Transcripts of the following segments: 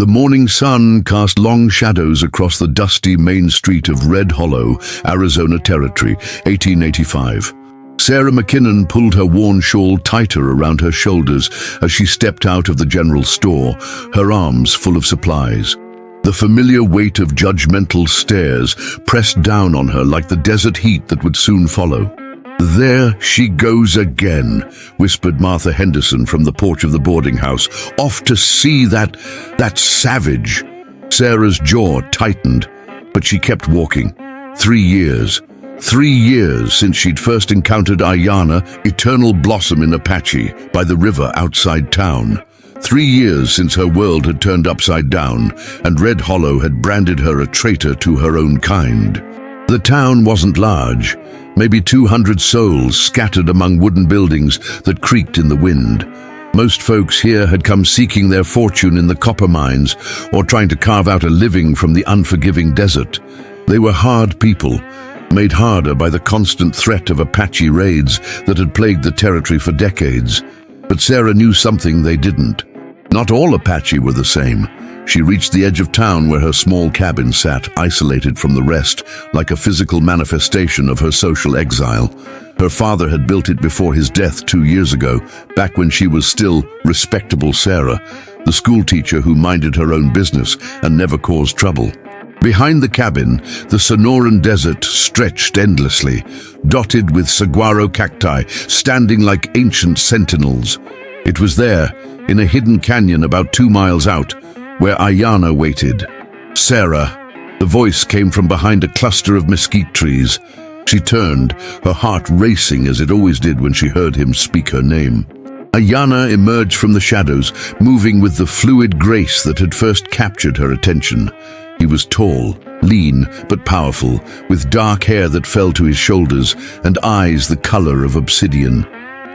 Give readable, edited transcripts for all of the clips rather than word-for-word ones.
The morning sun cast long shadows across the dusty main street of Red Hollow, Arizona Territory, 1885. Sarah McKinnon pulled her worn shawl tighter around her shoulders as she stepped out of the general store, her arms full of supplies. The familiar weight of judgmental stares pressed down on her like the desert heat that would soon follow. "There she goes again," whispered Martha Henderson from the porch of the boarding house. "Off to see that savage." Sarah's jaw tightened, but she kept walking. 3 years. 3 years since she'd first encountered Ayanna, eternal blossom in Apache, by the river outside town. 3 years since her world had turned upside down, and Red Hollow had branded her a traitor to her own kind. The town wasn't large, maybe 200 souls scattered among wooden buildings that creaked in the wind. Most folks here had come seeking their fortune in the copper mines or trying to carve out a living from the unforgiving desert. They were hard people, made harder by the constant threat of Apache raids that had plagued the territory for decades. But Sarah knew something they didn't. Not all Apache were the same. She reached the edge of town where her small cabin sat, isolated from the rest, like a physical manifestation of her social exile. Her father had built it before his death 2 years ago, back when she was still respectable Sarah, the schoolteacher who minded her own business and never caused trouble. Behind the cabin, the Sonoran Desert stretched endlessly, dotted with saguaro cacti, standing like ancient sentinels. It was there, in a hidden canyon about 2 miles out, where Ayanna waited. "Sarah." The voice came from behind a cluster of mesquite trees. She turned, her heart racing as it always did when she heard him speak her name. Ayanna emerged from the shadows, moving with the fluid grace that had first captured her attention. He was tall, lean, but powerful, with dark hair that fell to his shoulders and eyes the color of obsidian.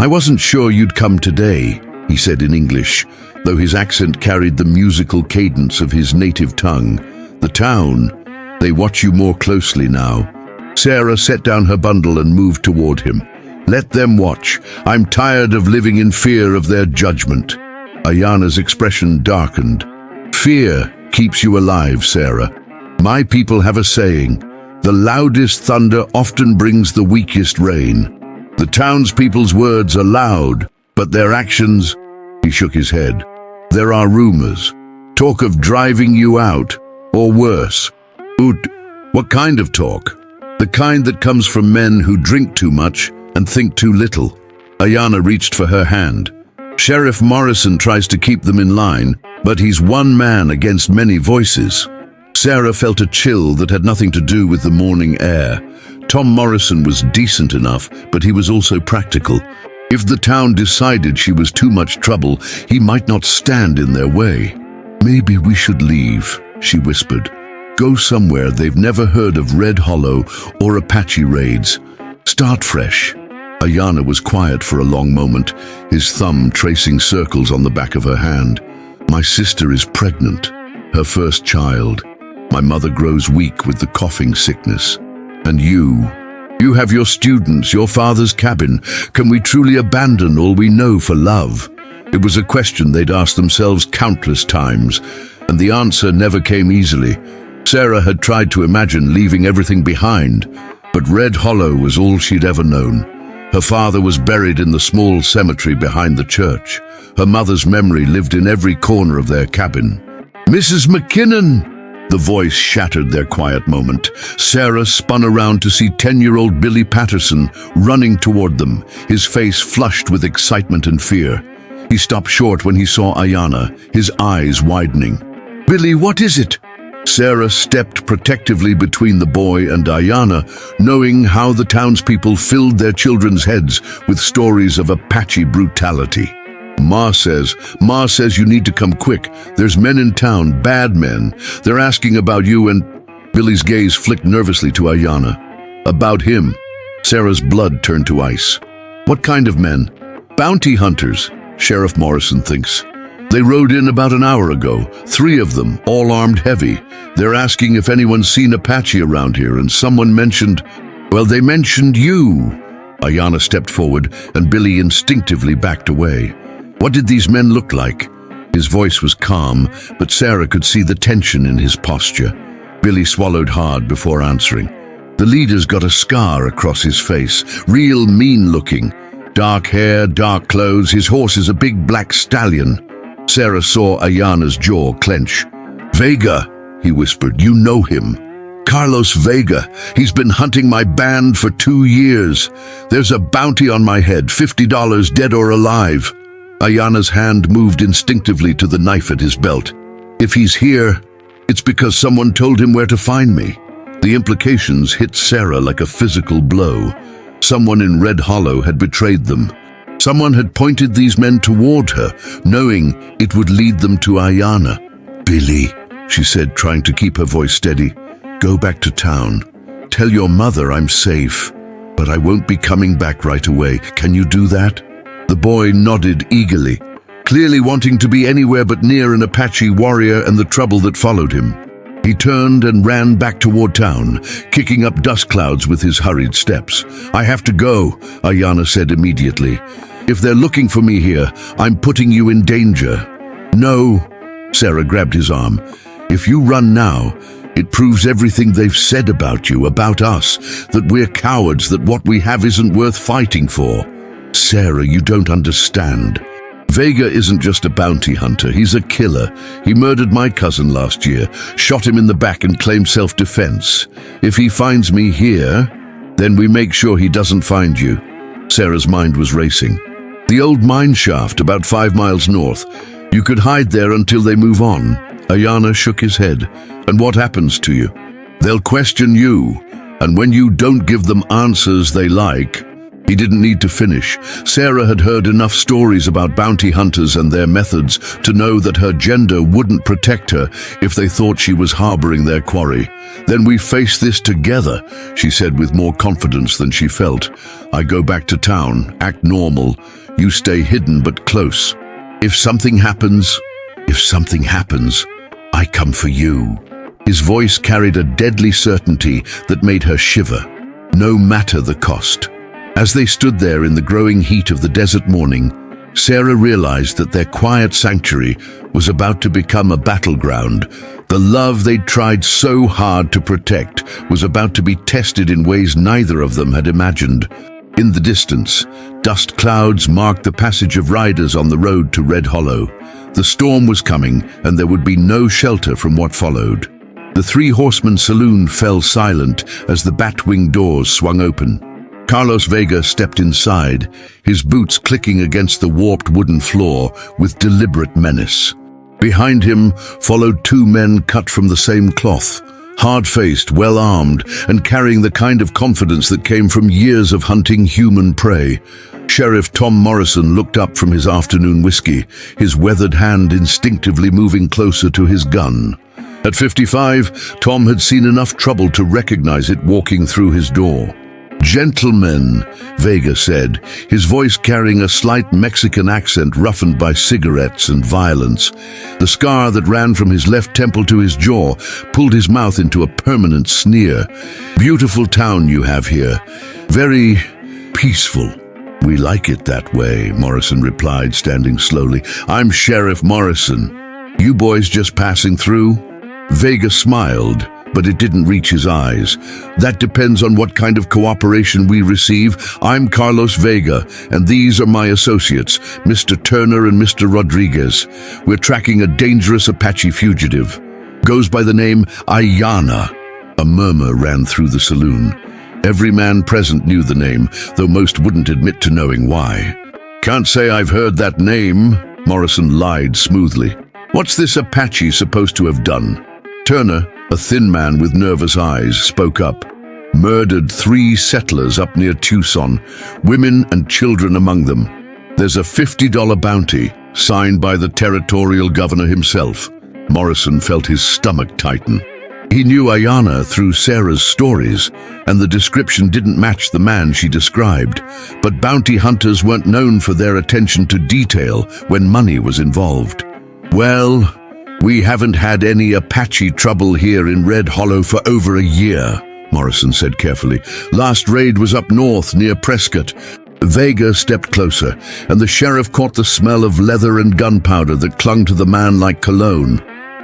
"I wasn't sure you'd come today," he said in English, though his accent carried the musical cadence of his native tongue. "The town, they watch you more closely now." Sarah set down her bundle and moved toward him. "Let them watch. I'm tired of living in fear of their judgment." Ayanna's expression darkened. "Fear keeps you alive, Sarah. My people have a saying, the loudest thunder often brings the weakest rain. The townspeople's words are loud, but their actions..." He shook his head. "There are rumors. Talk of driving you out, or worse." What kind of talk?" "The kind that comes from men who drink too much and think too little." Ayanna reached for her hand. "Sheriff Morrison tries to keep them in line, but he's one man against many voices." Sarah felt a chill that had nothing to do with the morning air. Tom Morrison was decent enough, but he was also practical. If the town decided she was too much trouble, he might not stand in their way. "Maybe we should leave," she whispered. "Go somewhere they've never heard of Red Hollow or Apache raids. Start fresh." Ayanna was quiet for a long moment, his thumb tracing circles on the back of her hand. "My sister is pregnant, her first child. My mother grows weak with the coughing sickness. And you have your students, your father's cabin. Can we truly abandon all we know for love?" It was a question they'd asked themselves countless times, and the answer never came easily. Sarah had tried to imagine leaving everything behind, but Red Hollow was all she'd ever known. Her father was buried in the small cemetery behind the church. Her mother's memory lived in every corner of their cabin. "Mrs. McKinnon!" The voice shattered their quiet moment. Sarah spun around to see 10-year-old Billy Patterson running toward them, his face flushed with excitement and fear. He stopped short when he saw Ayanna, his eyes widening. "Billy, what is it?" Sarah stepped protectively between the boy and Ayanna, knowing how the townspeople filled their children's heads with stories of Apache brutality. Ma says you need to come quick. There's men in town, bad men. They're asking about you and..." Billy's gaze flicked nervously to Ayanna. "About him." Sarah's blood turned to ice. "What kind of men?" "Bounty hunters, Sheriff Morrison thinks. They rode in about an hour ago, 3 of them, all armed heavy. They're asking if anyone's seen Apache around here, and someone mentioned... Well, they mentioned you." Ayanna stepped forward, and Billy instinctively backed away. "What did these men look like?" His voice was calm, but Sarah could see the tension in his posture. Billy swallowed hard before answering. The leader's got a scar across his face, real mean-looking. Dark hair, dark clothes, his horse is a big black stallion. Sarah saw Ayana's jaw clench. "Vega," he whispered, "you know him. Carlos Vega. He's been hunting my band for 2 years. There's a bounty on my head, $50 dead or alive." Ayana's hand moved instinctively to the knife at his belt. "If he's here, it's because someone told him where to find me." The implications hit Sarah like a physical blow. Someone in Red Hollow had betrayed them. Someone had pointed these men toward her, knowing it would lead them to Ayana. "Billy," she said, trying to keep her voice steady, "go back to town. Tell your mother I'm safe, but I won't be coming back right away. Can you do that?" The boy nodded eagerly, clearly wanting to be anywhere but near an Apache warrior and the trouble that followed him. He turned and ran back toward town, kicking up dust clouds with his hurried steps. "I have to go," Ayana said immediately. "If they're looking for me here, I'm putting you in danger." "No," Sarah grabbed his arm. "If you run now, it proves everything they've said about you, about us, that we're cowards, that what we have isn't worth fighting for." "Sarah, you don't understand. Vega isn't just a bounty hunter, he's a killer. He murdered my cousin last year, shot him in the back and claimed self-defense. If he finds me here, then we make sure he doesn't find you." Sarah's mind was racing. "The old mine shaft, about 5 miles north. You could hide there until they move on." Ayana shook his head. "And what happens to you? They'll question you, and when you don't give them answers they like..." He didn't need to finish. Sarah had heard enough stories about bounty hunters and their methods to know that her gender wouldn't protect her if they thought she was harboring their quarry. "Then we face this together," she said with more confidence than she felt. "I go back to town, act normal. You stay hidden but close. If something happens, I come for you." His voice carried a deadly certainty that made her shiver, no matter the cost. As they stood there in the growing heat of the desert morning, Sarah realized that their quiet sanctuary was about to become a battleground. The love they'd tried so hard to protect was about to be tested in ways neither of them had imagined. In the distance, dust clouds marked the passage of riders on the road to Red Hollow. The storm was coming, and there would be no shelter from what followed. The Three Horsemen saloon fell silent as the bat-wing doors swung open. Carlos Vega stepped inside, his boots clicking against the warped wooden floor with deliberate menace. Behind him followed 2 men cut from the same cloth, hard-faced, well-armed, and carrying the kind of confidence that came from years of hunting human prey. Sheriff Tom Morrison looked up from his afternoon whiskey, his weathered hand instinctively moving closer to his gun. At 55, Tom had seen enough trouble to recognize it walking through his door. "Gentlemen," Vega said, his voice carrying a slight Mexican accent roughened by cigarettes and violence. The scar that ran from his left temple to his jaw pulled his mouth into a permanent sneer. "Beautiful town you have here. Very peaceful." "We like it that way," Morrison replied, standing slowly. "I'm Sheriff Morrison. You boys just passing through?" Vega smiled, but it didn't reach his eyes. "That depends on what kind of cooperation we receive. I'm Carlos Vega, and these are my associates, Mr. Turner and Mr. Rodriguez. We're tracking a dangerous Apache fugitive. Goes by the name Ayana." A murmur ran through the saloon. Every man present knew the name, though most wouldn't admit to knowing why. "Can't say I've heard that name," Morrison lied smoothly. "What's this Apache supposed to have done?" Turner, a thin man with nervous eyes, spoke up. "Murdered 3 settlers up near Tucson, women and children among them. There's a $50 bounty, signed by the territorial governor himself." Morrison felt his stomach tighten. He knew Ayana through Sarah's stories, and the description didn't match the man she described. But bounty hunters weren't known for their attention to detail when money was involved. "Well, we haven't had any Apache trouble here in Red Hollow for over a year," Morrison said carefully. "Last raid was up north near Prescott. Vega stepped closer, and the sheriff caught the smell of leather and gunpowder that clung to the man like cologne.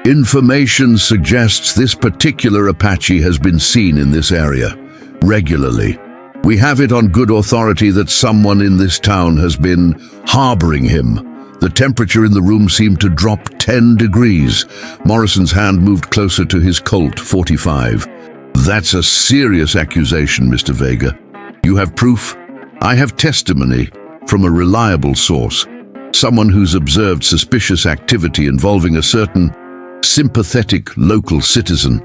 Information suggests this particular Apache has been seen in this area regularly. We have it on good authority that someone in this town has been harboring him. The temperature in the room seemed to drop 10 degrees. Morrison's hand moved closer to his Colt 45. That's a serious accusation, Mr. Vega. You have proof? I have testimony from a reliable source. Someone who's observed suspicious activity involving a certain sympathetic local citizen.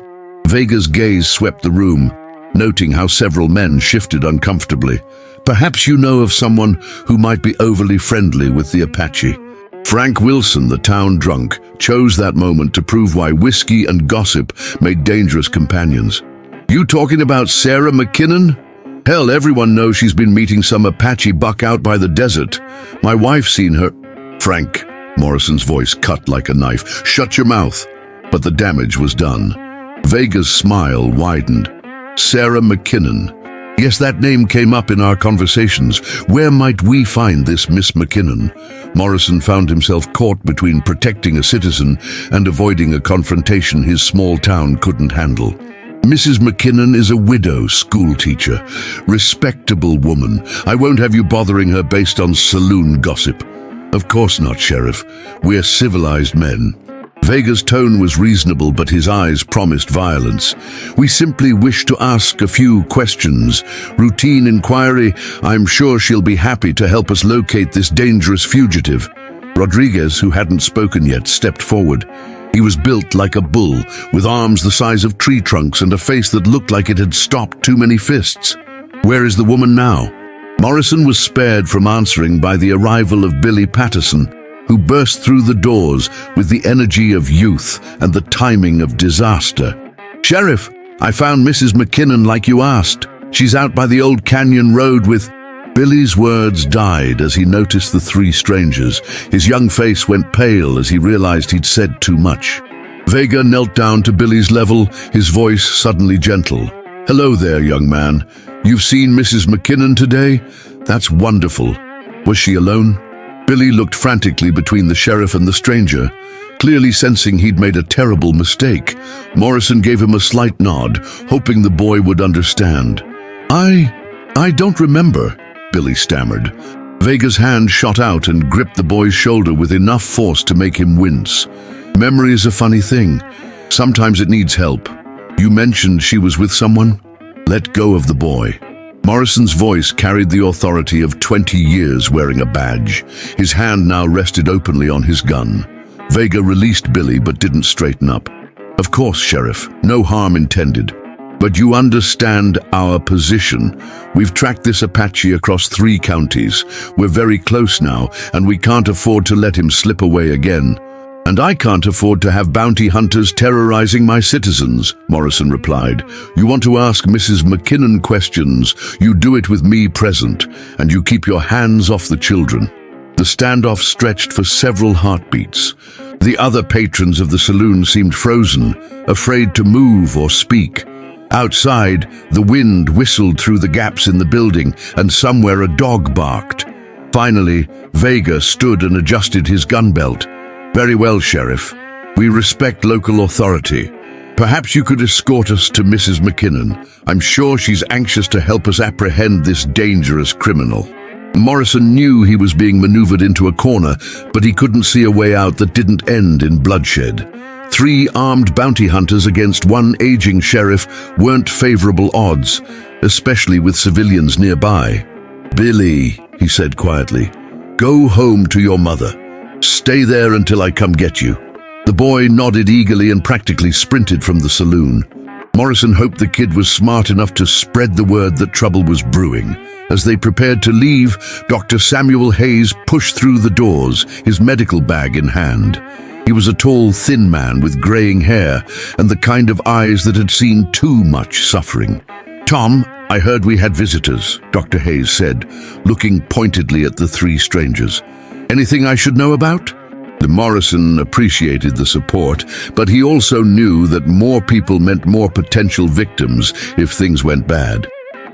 Vega's gaze swept the room, noting how several men shifted uncomfortably. Perhaps you know of someone who might be overly friendly with the Apache. Frank Wilson, the town drunk, chose that moment to prove why whiskey and gossip made dangerous companions. You talking about Sarah McKinnon? Hell, everyone knows she's been meeting some Apache buck out by the desert. My wife's seen her. Frank, Morrison's voice cut like a knife. Shut your mouth. But the damage was done. Vega's smile widened. Sarah McKinnon. Yes, that name came up in our conversations. Where might we find this Miss McKinnon? Morrison found himself caught between protecting a citizen and avoiding a confrontation his small town couldn't handle. Mrs. McKinnon is a widow schoolteacher, respectable woman. I won't have you bothering her based on saloon gossip. Of course not, Sheriff. We're civilized men. Vega's tone was reasonable, but his eyes promised violence. We simply wish to ask a few questions. Routine inquiry. I'm sure she'll be happy to help us locate this dangerous fugitive. Rodriguez, who hadn't spoken yet, stepped forward. He was built like a bull, with arms the size of tree trunks and a face that looked like it had stopped too many fists. Where is the woman now? Morrison was spared from answering by the arrival of Billy Patterson, who burst through the doors with the energy of youth and the timing of disaster. Sheriff, I found Mrs. McKinnon like you asked. She's out by the old canyon road with... Billy's words died as he noticed the three strangers. His young face went pale as he realized he'd said too much. Vega knelt down to Billy's level, his voice suddenly gentle. Hello there, young man. You've seen Mrs. McKinnon today? That's wonderful. Was she alone? Billy looked frantically between the sheriff and the stranger, clearly sensing he'd made a terrible mistake. Morrison gave him a slight nod, hoping the boy would understand. I don't remember, Billy stammered. Vega's hand shot out and gripped the boy's shoulder with enough force to make him wince. Memory is a funny thing. Sometimes it needs help. You mentioned she was with someone? Let go of the boy. Morrison's voice carried the authority of 20 years wearing a badge. His hand now rested openly on his gun. Vega released Billy but didn't straighten up. Of course, Sheriff, no harm intended. But you understand our position. We've tracked this Apache across 3 counties. We're very close now, and we can't afford to let him slip away again. And I can't afford to have bounty hunters terrorizing my citizens, Morrison replied. You want to ask Mrs. McKinnon questions, you do it with me present, and you keep your hands off the children. The standoff stretched for several heartbeats. The other patrons of the saloon seemed frozen, afraid to move or speak. Outside, the wind whistled through the gaps in the building, and somewhere a dog barked. Finally, Vega stood and adjusted his gun belt. Very well, Sheriff. We respect local authority. Perhaps you could escort us to Mrs. McKinnon. I'm sure she's anxious to help us apprehend this dangerous criminal. Morrison knew he was being maneuvered into a corner, but he couldn't see a way out that didn't end in bloodshed. 3 armed bounty hunters against 1 aging sheriff weren't favorable odds, especially with civilians nearby. Billy, he said quietly, go home to your mother. Stay there until I come get you. The boy nodded eagerly and practically sprinted from the saloon. Morrison hoped the kid was smart enough to spread the word that trouble was brewing. As they prepared to leave, Dr. Samuel Hayes pushed through the doors, his medical bag in hand. He was a tall, thin man with graying hair and the kind of eyes that had seen too much suffering. Tom, I heard we had visitors, Dr. Hayes said, looking pointedly at the 3 strangers. Anything I should know about? Morrison appreciated the support, but he also knew that more people meant more potential victims if things went bad.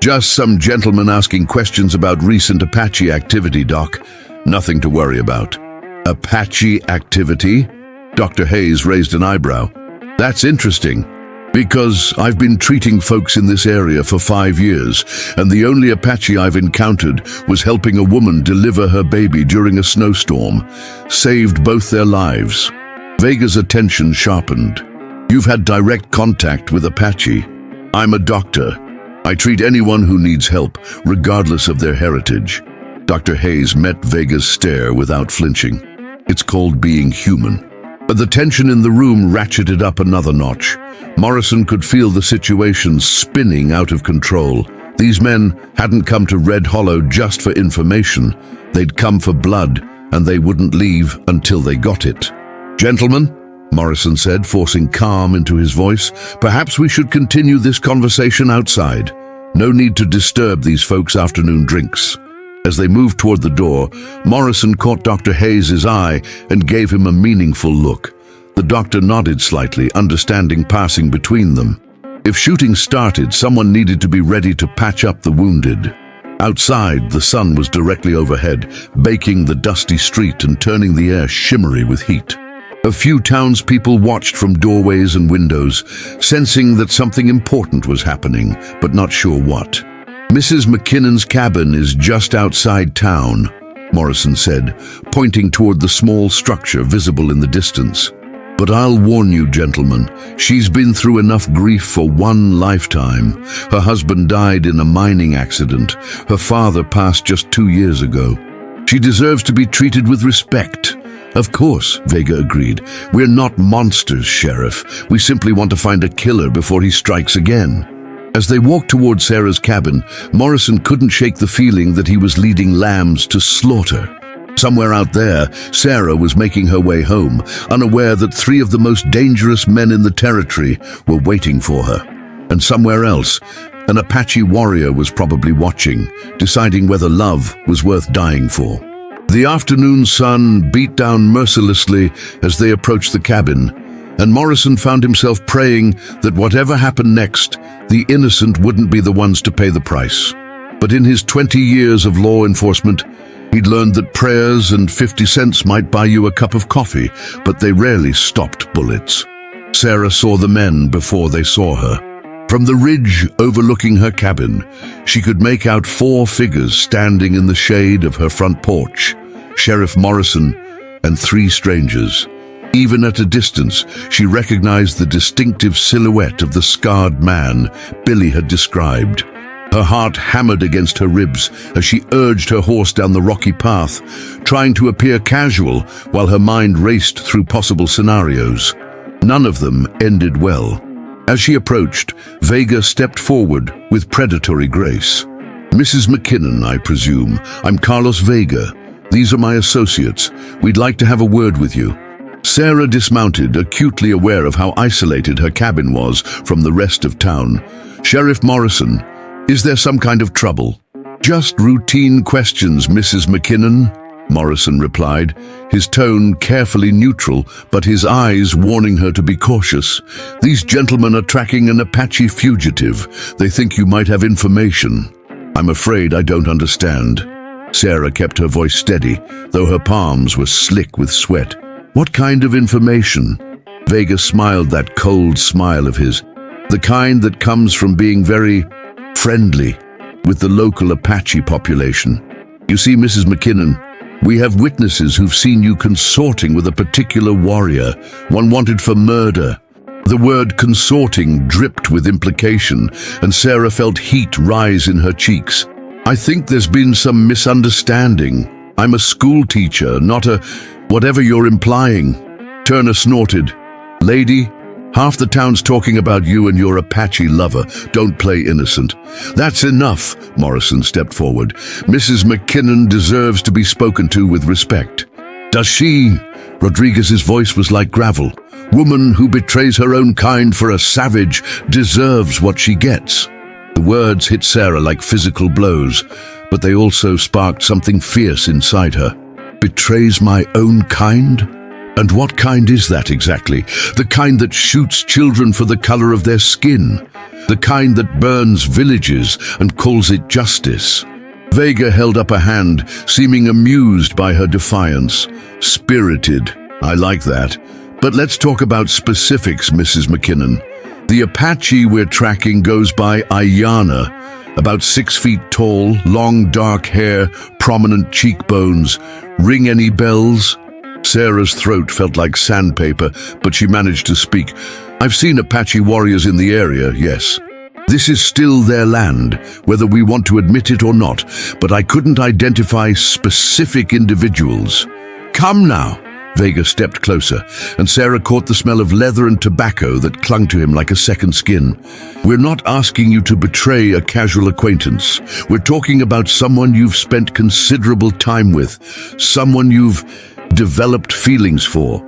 Just some gentleman asking questions about recent Apache activity, Doc. Nothing to worry about. Apache activity? Dr. Hayes raised an eyebrow. That's interesting, because I've been treating folks in this area for 5 years, and the only Apache I've encountered was helping a woman deliver her baby during a snowstorm. Saved both their lives. Vega's attention sharpened. You've had direct contact with Apache. I'm a doctor. I treat anyone who needs help, regardless of their heritage. Dr. Hayes met Vega's stare without flinching. It's called being human. But the tension in the room ratcheted up another notch. Morrison could feel the situation spinning out of control. These men hadn't come to Red Hollow just for information. They'd come for blood, and they wouldn't leave until they got it. Gentlemen, Morrison said, forcing calm into his voice, perhaps we should continue this conversation outside. No need to disturb these folks' afternoon drinks. As they moved toward the door, Morrison caught Dr. Hayes' eye and gave him a meaningful look. The doctor nodded slightly, understanding passing between them. If shooting started, someone needed to be ready to patch up the wounded. Outside, the sun was directly overhead, baking the dusty street and turning the air shimmery with heat. A few townspeople watched from doorways and windows, sensing that something important was happening, but not sure what. Mrs. McKinnon's cabin is just outside town, Morrison said, pointing toward the small structure visible in the distance. But I'll warn you, gentlemen, she's been through enough grief for one lifetime. Her husband died in a mining accident. Her father passed just 2 years ago. She deserves to be treated with respect. Of course, Vega agreed. We're not monsters, Sheriff. We simply want to find a killer before he strikes again. As they walked toward Sarah's cabin, Morrison couldn't shake the feeling that he was leading lambs to slaughter. Somewhere out there, Sarah was making her way home, unaware that 3 of the most dangerous men in the territory were waiting for her. And somewhere else, an Apache warrior was probably watching, deciding whether love was worth dying for. The afternoon sun beat down mercilessly as they approached the cabin, and Morrison found himself praying that whatever happened next, the innocent wouldn't be the ones to pay the price. But in his 20 years of law enforcement, he'd learned that prayers and 50 cents might buy you a cup of coffee, but they rarely stopped bullets. Sarah saw the men before they saw her. From the ridge overlooking her cabin, she could make out 4 figures standing in the shade of her front porch, Sheriff Morrison and 3 strangers. Even at a distance, she recognized the distinctive silhouette of the scarred man Billy had described. Her heart hammered against her ribs as she urged her horse down the rocky path, trying to appear casual while her mind raced through possible scenarios. None of them ended well. As she approached, Vega stepped forward with predatory grace. Mrs. McKinnon, I presume. I'm Carlos Vega. These are my associates. We'd like to have a word with you. Sarah dismounted, acutely aware of how isolated her cabin was from the rest of town. Sheriff Morrison, is there some kind of trouble? Just routine questions, Mrs. McKinnon, Morrison replied, his tone carefully neutral, but his eyes warning her to be cautious. These gentlemen are tracking an Apache fugitive. They think you might have information. I'm afraid I don't understand. Sarah kept her voice steady, though her palms were slick with sweat. What kind of information? Vega smiled that cold smile of his, the kind that comes from being very friendly with the local Apache population. You see, Mrs. McKinnon, we have witnesses who've seen you consorting with a particular warrior, one wanted for murder. The word consorting dripped with implication, and Sarah felt heat rise in her cheeks. I think there's been some misunderstanding. I'm a school teacher, not a whatever you're implying. Turner snorted. Lady, half the town's talking about you and your Apache lover. Don't play innocent. That's enough, Morrison stepped forward. Mrs. McKinnon deserves to be spoken to with respect. Does she? Rodriguez's voice was like gravel. Woman who betrays her own kind for a savage deserves what she gets. The words hit Sarah like physical blows, but they also sparked something fierce inside her. Betrays my own kind? And what kind is that exactly? The kind that shoots children for the color of their skin? The kind that burns villages and calls it justice? Vega held up a hand, seeming amused by her defiance. Spirited. I like that. But let's talk about specifics, Mrs. McKinnon. The Apache we're tracking goes by Ayanna. About 6 feet tall, long dark hair, prominent cheekbones. Ring any bells? Sarah's throat felt like sandpaper, but she managed to speak. I've seen Apache warriors in the area, yes. This is still their land, whether we want to admit it or not, but I couldn't identify specific individuals. Come now. Vega stepped closer, and Sarah caught the smell of leather and tobacco that clung to him like a second skin. We're not asking you to betray a casual acquaintance. We're talking about someone you've spent considerable time with, someone you've developed feelings for.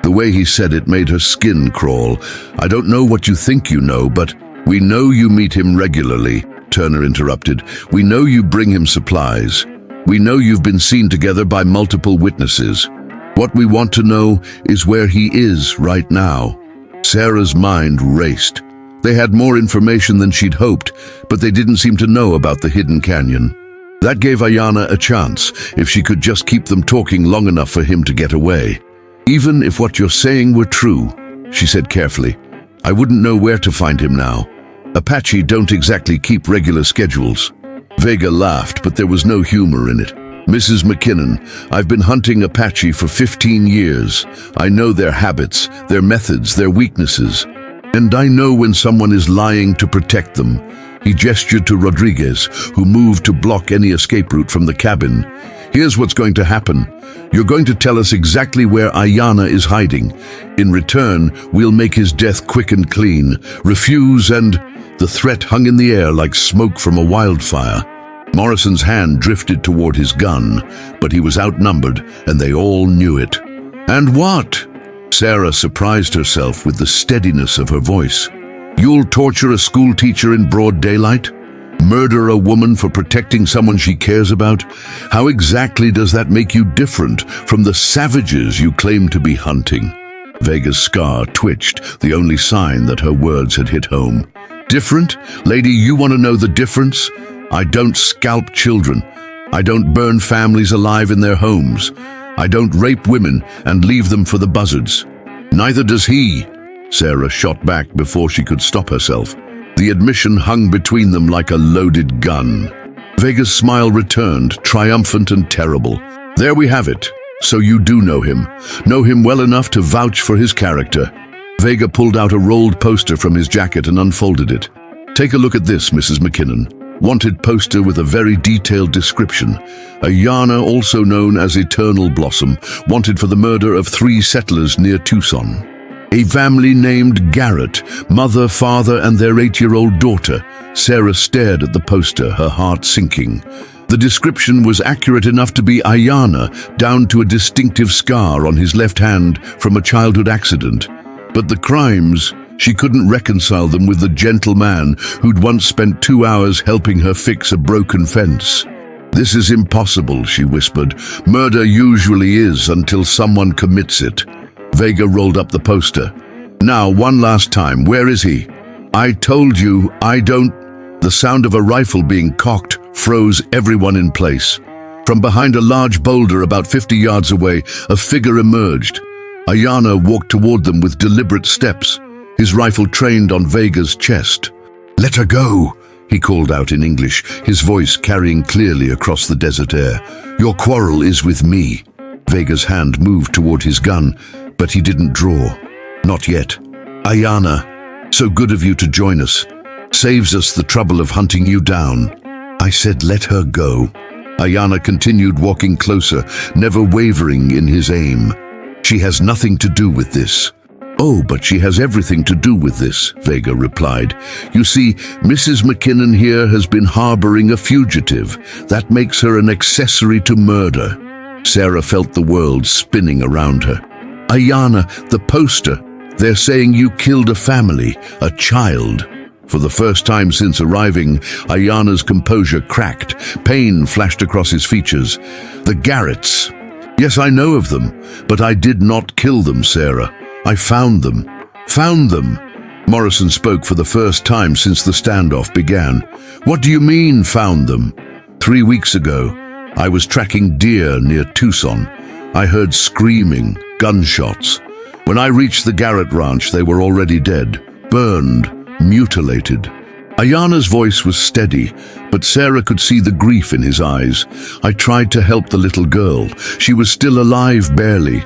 The way he said it made her skin crawl. I don't know what you think you know, but we know you meet him regularly, Turner interrupted. We know you bring him supplies. We know you've been seen together by multiple witnesses. What we want to know is where he is right now. Sarah's mind raced. They had more information than she'd hoped, but they didn't seem to know about the hidden canyon. That gave Ayanna a chance, if she could just keep them talking long enough for him to get away. Even if what you're saying were true, she said carefully, I wouldn't know where to find him now. Apache don't exactly keep regular schedules. Vega laughed, but there was no humor in it. Mrs. McKinnon, I've been hunting Apache for 15 years. I know their habits, their methods, their weaknesses. And I know when someone is lying to protect them. He gestured to Rodriguez, who moved to block any escape route from the cabin. Here's what's going to happen. You're going to tell us exactly where Ayanna is hiding. In return, we'll make his death quick and clean. Refuse and... The threat hung in the air like smoke from a wildfire. Morrison's hand drifted toward his gun, but he was outnumbered, and they all knew it. And what? Sarah surprised herself with the steadiness of her voice. You'll torture a school teacher in broad daylight? Murder a woman for protecting someone she cares about? How exactly does that make you different from the savages you claim to be hunting? Vega's scar twitched, the only sign that her words had hit home. Different? Lady, you want to know the difference? I don't scalp children. I don't burn families alive in their homes. I don't rape women and leave them for the buzzards. Neither does he. Sarah shot back before she could stop herself. The admission hung between them like a loaded gun. Vega's smile returned, triumphant and terrible. There we have it. So you do know him well enough to vouch for his character. Vega pulled out a rolled poster from his jacket and unfolded it. Take a look at this, Mrs. McKinnon. Wanted poster with a very detailed description. Ayanna, also known as Eternal Blossom, wanted for the murder of 3 settlers near Tucson. A family named Garrett, mother, father, and their 8-year-old daughter. Sarah stared at the poster, her heart sinking. The description was accurate enough to be Ayanna, down to a distinctive scar on his left hand from a childhood accident. But the crimes, she couldn't reconcile them with the gentle man who'd once spent 2 hours helping her fix a broken fence. This is impossible, she whispered. Murder usually is until someone commits it. Vega rolled up the poster. Now, one last time, where is he? I told you, I don't... The sound of a rifle being cocked froze everyone in place. From behind a large boulder about 50 yards away, a figure emerged. Ayanna walked toward them with deliberate steps, his rifle trained on Vega's chest. Let her go, he called out in English, his voice carrying clearly across the desert air. Your quarrel is with me. Vega's hand moved toward his gun, but he didn't draw. Not yet. Ayanna, so good of you to join us. Saves us the trouble of hunting you down. I said let her go. Ayanna continued walking closer, never wavering in his aim. She has nothing to do with this. Oh, but she has everything to do with this, Vega replied. You see, Mrs. McKinnon here has been harboring a fugitive. That makes her an accessory to murder. Sarah felt the world spinning around her. Ayanna, the poster. They're saying you killed a family, a child. For the first time since arriving, Ayanna's composure cracked. Pain flashed across his features. The Garretts. Yes, I know of them, but I did not kill them, Sarah. I found them. Found them. Morrison spoke for the first time since the standoff began. What do you mean, found them? 3 weeks ago, I was tracking deer near Tucson. I heard screaming, gunshots. When I reached the Garrett Ranch, they were already dead, burned, mutilated. Ayana's voice was steady, but Sarah could see the grief in his eyes. I tried to help the little girl. She was still alive, barely.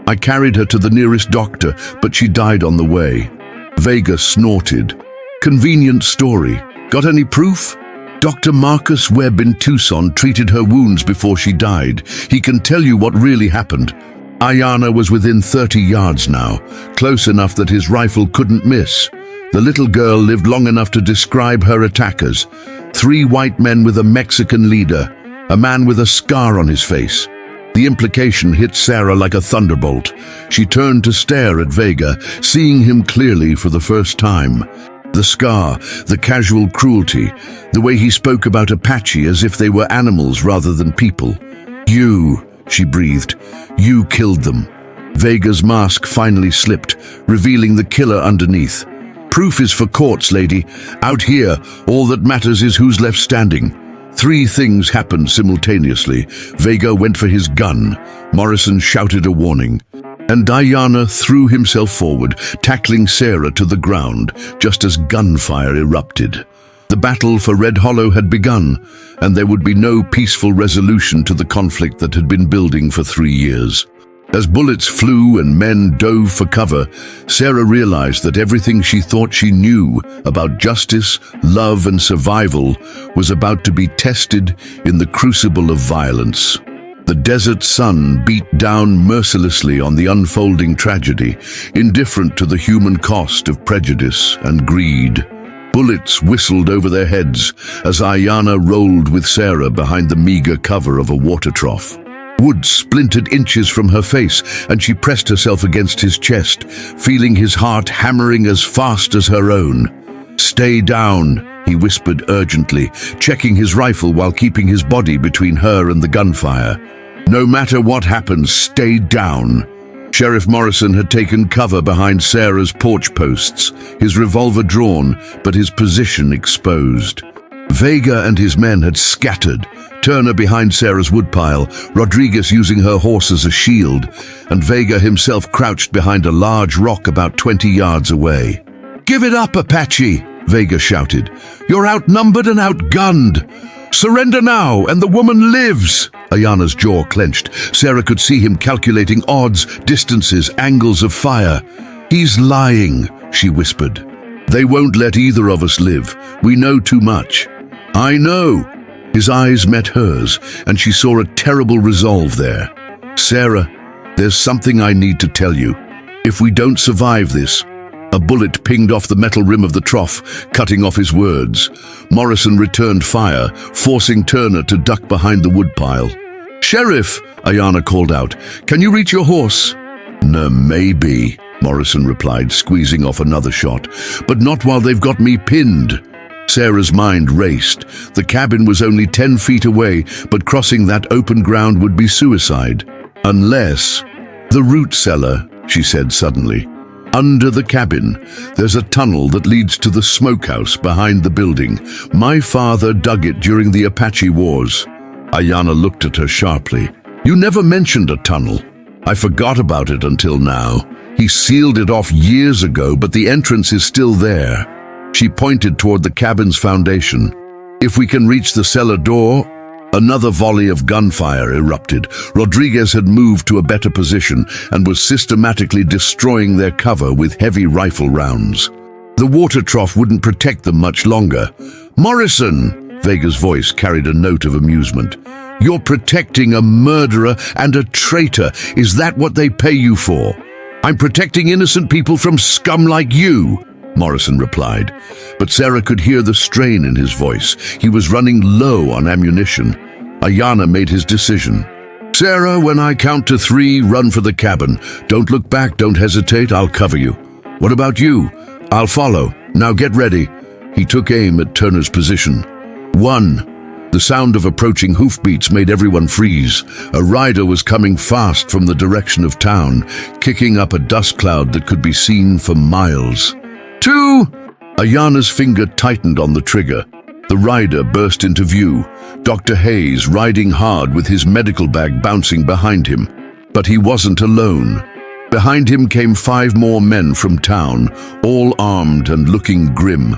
I carried her to the nearest doctor, but she died on the way. Vega snorted. Convenient story. Got any proof? Dr. Marcus Webb in Tucson treated her wounds before she died. He can tell you what really happened. Ayana was within 30 yards now, close enough that his rifle couldn't miss. The little girl lived long enough to describe her attackers. 3 white men with a Mexican leader, a man with a scar on his face. The implication hit Sarah like a thunderbolt. She turned to stare at Vega, seeing him clearly for the first time. The scar, the casual cruelty, the way he spoke about Apache as if they were animals rather than people. You, she breathed, you killed them. Vega's mask finally slipped, revealing the killer underneath. Proof is for courts, lady. Out here, all that matters is who's left standing. 3 things happened simultaneously. Vega went for his gun. Morrison shouted a warning. And Ayana threw himself forward, tackling Sarah to the ground, just as gunfire erupted. The battle for Red Hollow had begun, and there would be no peaceful resolution to the conflict that had been building for 3 years. As bullets flew and men dove for cover, Sarah realized that everything she thought she knew about justice, love, and survival was about to be tested in the crucible of violence. The desert sun beat down mercilessly on the unfolding tragedy, indifferent to the human cost of prejudice and greed. Bullets whistled over their heads as Ayana rolled with Sarah behind the meager cover of a water trough. Wood splintered inches from her face, and she pressed herself against his chest, feeling his heart hammering as fast as her own. "Stay down," he whispered urgently, checking his rifle while keeping his body between her and the gunfire. "No matter what happens, stay down." Sheriff Morrison had taken cover behind Sarah's porch posts, his revolver drawn, but his position exposed. Vega and his men had scattered, Turner behind Sarah's woodpile, Rodriguez using her horse as a shield, and Vega himself crouched behind a large rock about 20 yards away. "Give it up, Apache!" Vega shouted. "You're outnumbered and outgunned! Surrender now, and the woman lives!" Ayana's jaw clenched. Sarah could see him calculating odds, distances, angles of fire. "He's lying," she whispered. "They won't let either of us live. We know too much." "I know." His eyes met hers, and she saw a terrible resolve there. "Sarah, there's something I need to tell you. If we don't survive this..." A bullet pinged off the metal rim of the trough, cutting off his words. Morrison returned fire, forcing Turner to duck behind the woodpile. "Sheriff," Ayana called out, "can you reach your horse?" "No, maybe," Morrison replied, squeezing off another shot. "But not while they've got me pinned." Sarah's mind raced. The cabin was only 10 feet away, but crossing that open ground would be suicide. Unless... "The root cellar," she said suddenly. "Under the cabin, there's a tunnel that leads to the smokehouse behind the building. My father dug it during the Apache Wars." Ayana looked at her sharply. "You never mentioned a tunnel." "I forgot about it until now. He sealed it off years ago, but the entrance is still there." She pointed toward the cabin's foundation. "If we can reach the cellar door..." Another volley of gunfire erupted. Rodriguez had moved to a better position and was systematically destroying their cover with heavy rifle rounds. The water trough wouldn't protect them much longer. "Morrison!" Vega's voice carried a note of amusement. "You're protecting a murderer and a traitor. Is that what they pay you for?" "I'm protecting innocent people from scum like you," Morrison replied. But Sarah could hear the strain in his voice. He was running low on ammunition. Ayana made his decision. "Sarah, when I count to 3, run for the cabin. Don't look back, don't hesitate, I'll cover you." "What about you?" "I'll follow. Now get ready." He took aim at Turner's position. 1. The sound of approaching hoofbeats made everyone freeze. A rider was coming fast from the direction of town, kicking up a dust cloud that could be seen for miles. "Two!" Ayana's finger tightened on the trigger. The rider burst into view, Dr. Hayes riding hard with his medical bag bouncing behind him. But he wasn't alone. Behind him came 5 more men from town, all armed and looking grim.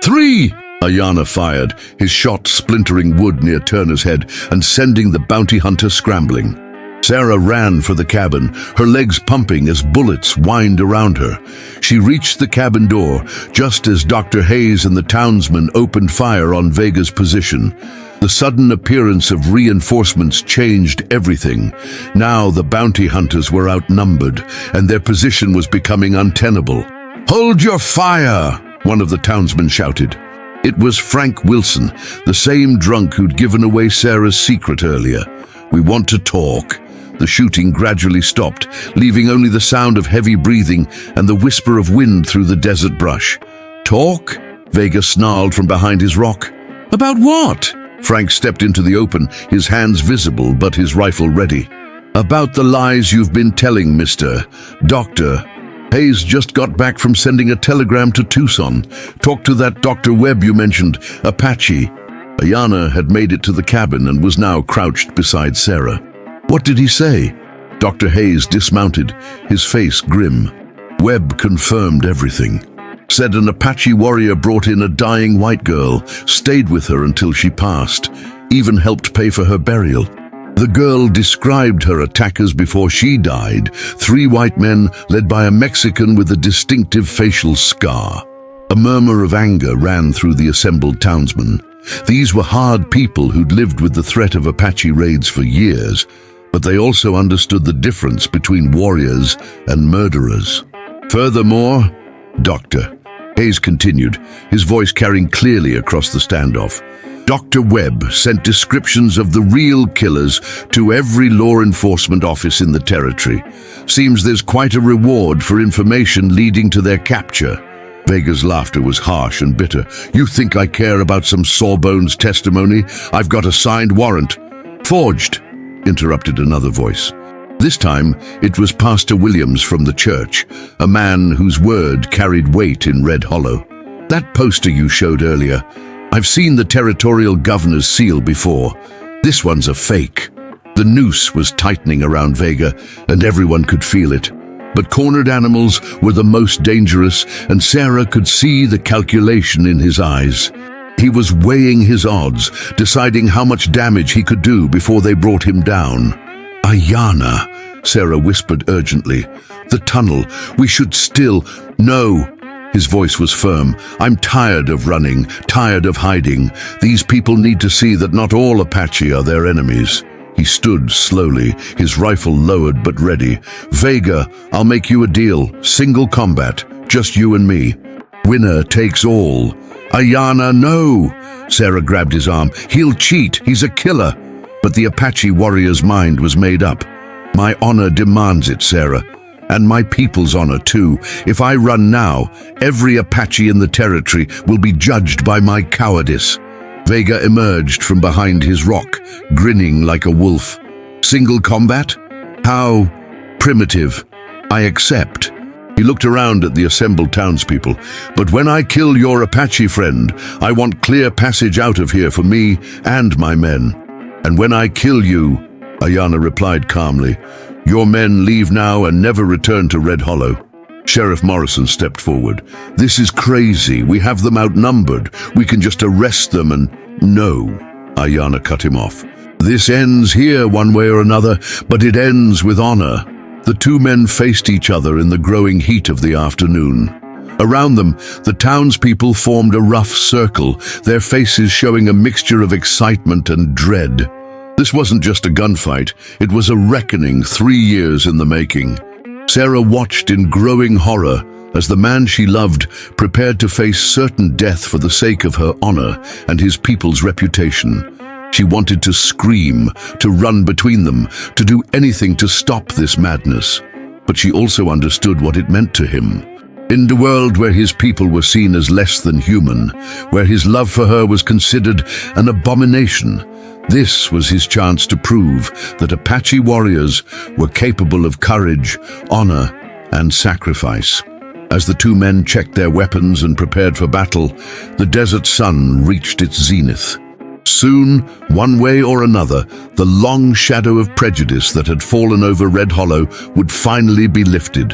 "Three!" Ayana fired, his shot splintering wood near Turner's head and sending the bounty hunter scrambling. Sarah ran for the cabin, her legs pumping as bullets whined around her. She reached the cabin door just as Dr. Hayes and the townsmen opened fire on Vega's position. The sudden appearance of reinforcements changed everything. Now the bounty hunters were outnumbered, and their position was becoming untenable. "Hold your fire!" one of the townsmen shouted. It was Frank Wilson, the same drunk who'd given away Sarah's secret earlier. "We want to talk." The shooting gradually stopped, leaving only the sound of heavy breathing and the whisper of wind through the desert brush. "Talk?" Vega snarled from behind his rock. "About what?" Frank stepped into the open, his hands visible but his rifle ready. "About the lies you've been telling, Mr. Doctor. Hayes just got back from sending a telegram to Tucson. Talk to that Dr. Webb you mentioned, Apache." Ayana had made it to the cabin and was now crouched beside Sarah. "What did he say?" Dr. Hayes dismounted, his face grim. Webb confirmed everything. Said an Apache warrior brought in a dying white girl, stayed with her until she passed, even helped pay for her burial. The girl described her attackers before she died, 3 white men led by a Mexican with a distinctive facial scar. A murmur of anger ran through the assembled townsmen. These were hard people who'd lived with the threat of Apache raids for years, but they also understood the difference between warriors and murderers. "Furthermore, Doctor," Hayes continued, his voice carrying clearly across the standoff, "Dr. Webb sent descriptions of the real killers to every law enforcement office in the territory. Seems there's quite a reward for information leading to their capture." Vega's laughter was harsh and bitter. "You think I care about some sawbones testimony? I've got a signed warrant." "Forged," interrupted another voice. This time, it was Pastor Williams from the church, a man whose word carried weight in Red Hollow. "That poster you showed earlier, I've seen the territorial governor's seal before. This one's a fake." The noose was tightening around Vega, and everyone could feel it. But cornered animals were the most dangerous, and Sarah could see the calculation in his eyes. He was weighing his odds, deciding how much damage he could do before they brought him down. "Ayana," Sarah whispered urgently. "The tunnel, we should still—" "No." His voice was firm. "I'm tired of running, tired of hiding. These people need to see that not all Apache are their enemies." He stood slowly, his rifle lowered but ready. "Vega, I'll make you a deal. Single combat, just you and me. Winner takes all." "Ayana, no!" Sarah grabbed his arm. "He'll cheat, he's a killer." But the Apache warrior's mind was made up. "My honor demands it, Sarah. And my people's honor too. If I run now, every Apache in the territory will be judged by my cowardice." Vega emerged from behind his rock, grinning like a wolf. "Single combat? How primitive. I accept." He looked around at the assembled townspeople. "But when I kill your Apache friend, I want clear passage out of here for me and my men. And when I kill you," Ayana replied calmly, "your men leave now and never return to Red Hollow." Sheriff Morrison stepped forward. "This is crazy. We have them outnumbered. We can just arrest them and—" "No," Ayana cut him off. "This ends here one way or another, but it ends with honor." The 2 men faced each other in the growing heat of the afternoon. Around them, the townspeople formed a rough circle, their faces showing a mixture of excitement and dread. This wasn't just a gunfight, it was a reckoning 3 years in the making. Sarah watched in growing horror as the man she loved prepared to face certain death for the sake of her honor and his people's reputation. She wanted to scream, to run between them, to do anything to stop this madness. But she also understood what it meant to him. In the world where his people were seen as less than human, where his love for her was considered an abomination, this was his chance to prove that Apache warriors were capable of courage, honor, and sacrifice. As the two men checked their weapons and prepared for battle, the desert sun reached its zenith. Soon, one way or another, the long shadow of prejudice that had fallen over Red Hollow would finally be lifted.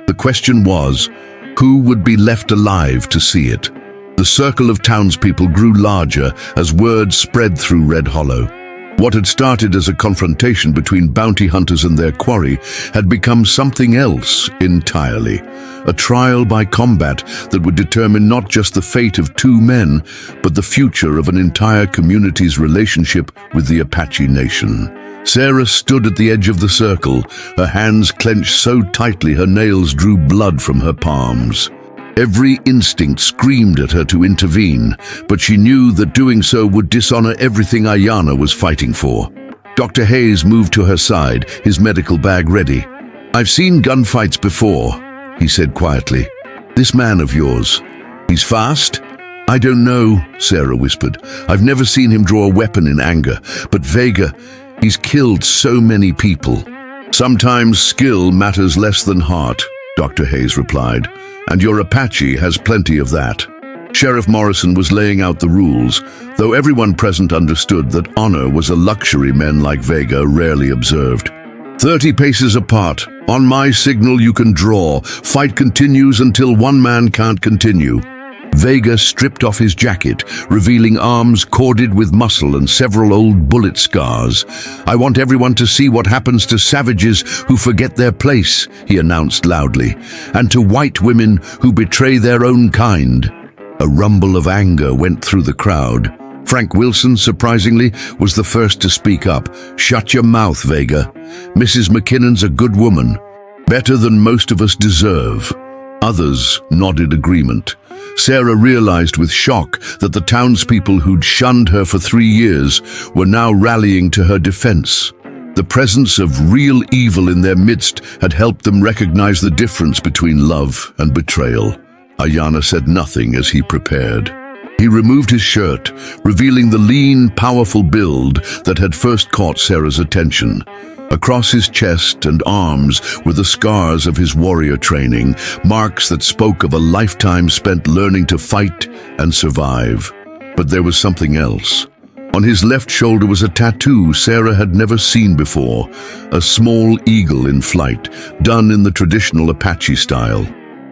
The question was, who would be left alive to see it? The circle of townspeople grew larger as word spread through Red Hollow. What had started as a confrontation between bounty hunters and their quarry had become something else entirely. A trial by combat that would determine not just the fate of two men, but the future of an entire community's relationship with the Apache Nation. Sarah stood at the edge of the circle, her hands clenched so tightly her nails drew blood from her palms. Every instinct screamed at her to intervene, but she knew that doing so would dishonor everything Ayanna was fighting for. Dr. Hayes moved to her side, his medical bag ready. "I've seen gunfights before," he said quietly. "This man of yours, he's fast?" "I don't know," Sarah whispered. "I've never seen him draw a weapon in anger, but Vega, he's killed so many people." "Sometimes skill matters less than heart," Dr. Hayes replied, "and your Apache has plenty of that." Sheriff Morrison was laying out the rules, though everyone present understood that honor was a luxury men like Vega rarely observed. 30 paces apart. On my signal you can draw. Fight continues until one man can't continue. Vega stripped off his jacket, revealing arms corded with muscle and several old bullet scars. "I want everyone to see what happens to savages who forget their place," he announced loudly, "and to white women who betray their own kind." A rumble of anger went through the crowd. Frank Wilson, surprisingly, was the first to speak up. "Shut your mouth, Vega. Mrs. McKinnon's a good woman. Better than most of us deserve." Others nodded agreement. Sarah realized with shock that the townspeople who'd shunned her for 3 years were now rallying to her defense. The presence of real evil in their midst had helped them recognize the difference between love and betrayal. Ayanna said nothing as he prepared. He removed his shirt, revealing the lean, powerful build that had first caught Sarah's attention. Across his chest and arms were the scars of his warrior training, marks that spoke of a lifetime spent learning to fight and survive. But there was something else. On his left shoulder was a tattoo Sarah had never seen before, a small eagle in flight, done in the traditional Apache style.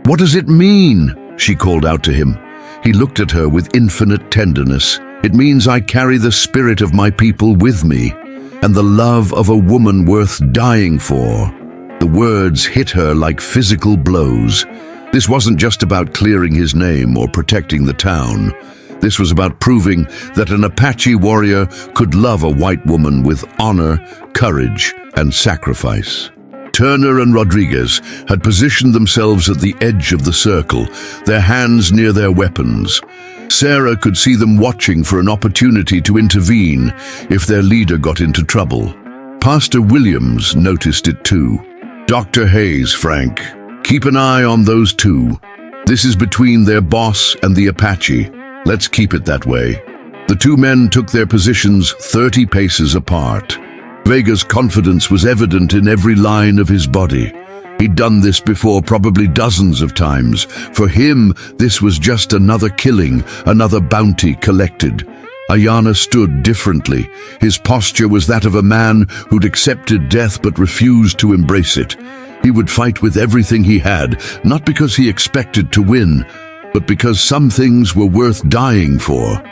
"What does it mean?" she called out to him. He looked at her with infinite tenderness. "It means I carry the spirit of my people with me, and the love of a woman worth dying for." The words hit her like physical blows. This wasn't just about clearing his name or protecting the town. This was about proving that an Apache warrior could love a white woman with honor, courage, and sacrifice. Turner and Rodriguez had positioned themselves at the edge of the circle, their hands near their weapons. Sarah could see them watching for an opportunity to intervene if their leader got into trouble. Pastor Williams noticed it too. "Dr. Hayes, Frank, keep an eye on those two. This is between their boss and the Apache. Let's keep it that way." The two men took their positions 30 paces apart. Vega's confidence was evident in every line of his body. He'd done this before, probably dozens of times. For him, this was just another killing, another bounty collected. Ayanna stood differently. His posture was that of a man who'd accepted death but refused to embrace it. He would fight with everything he had, not because he expected to win, but because some things were worth dying for.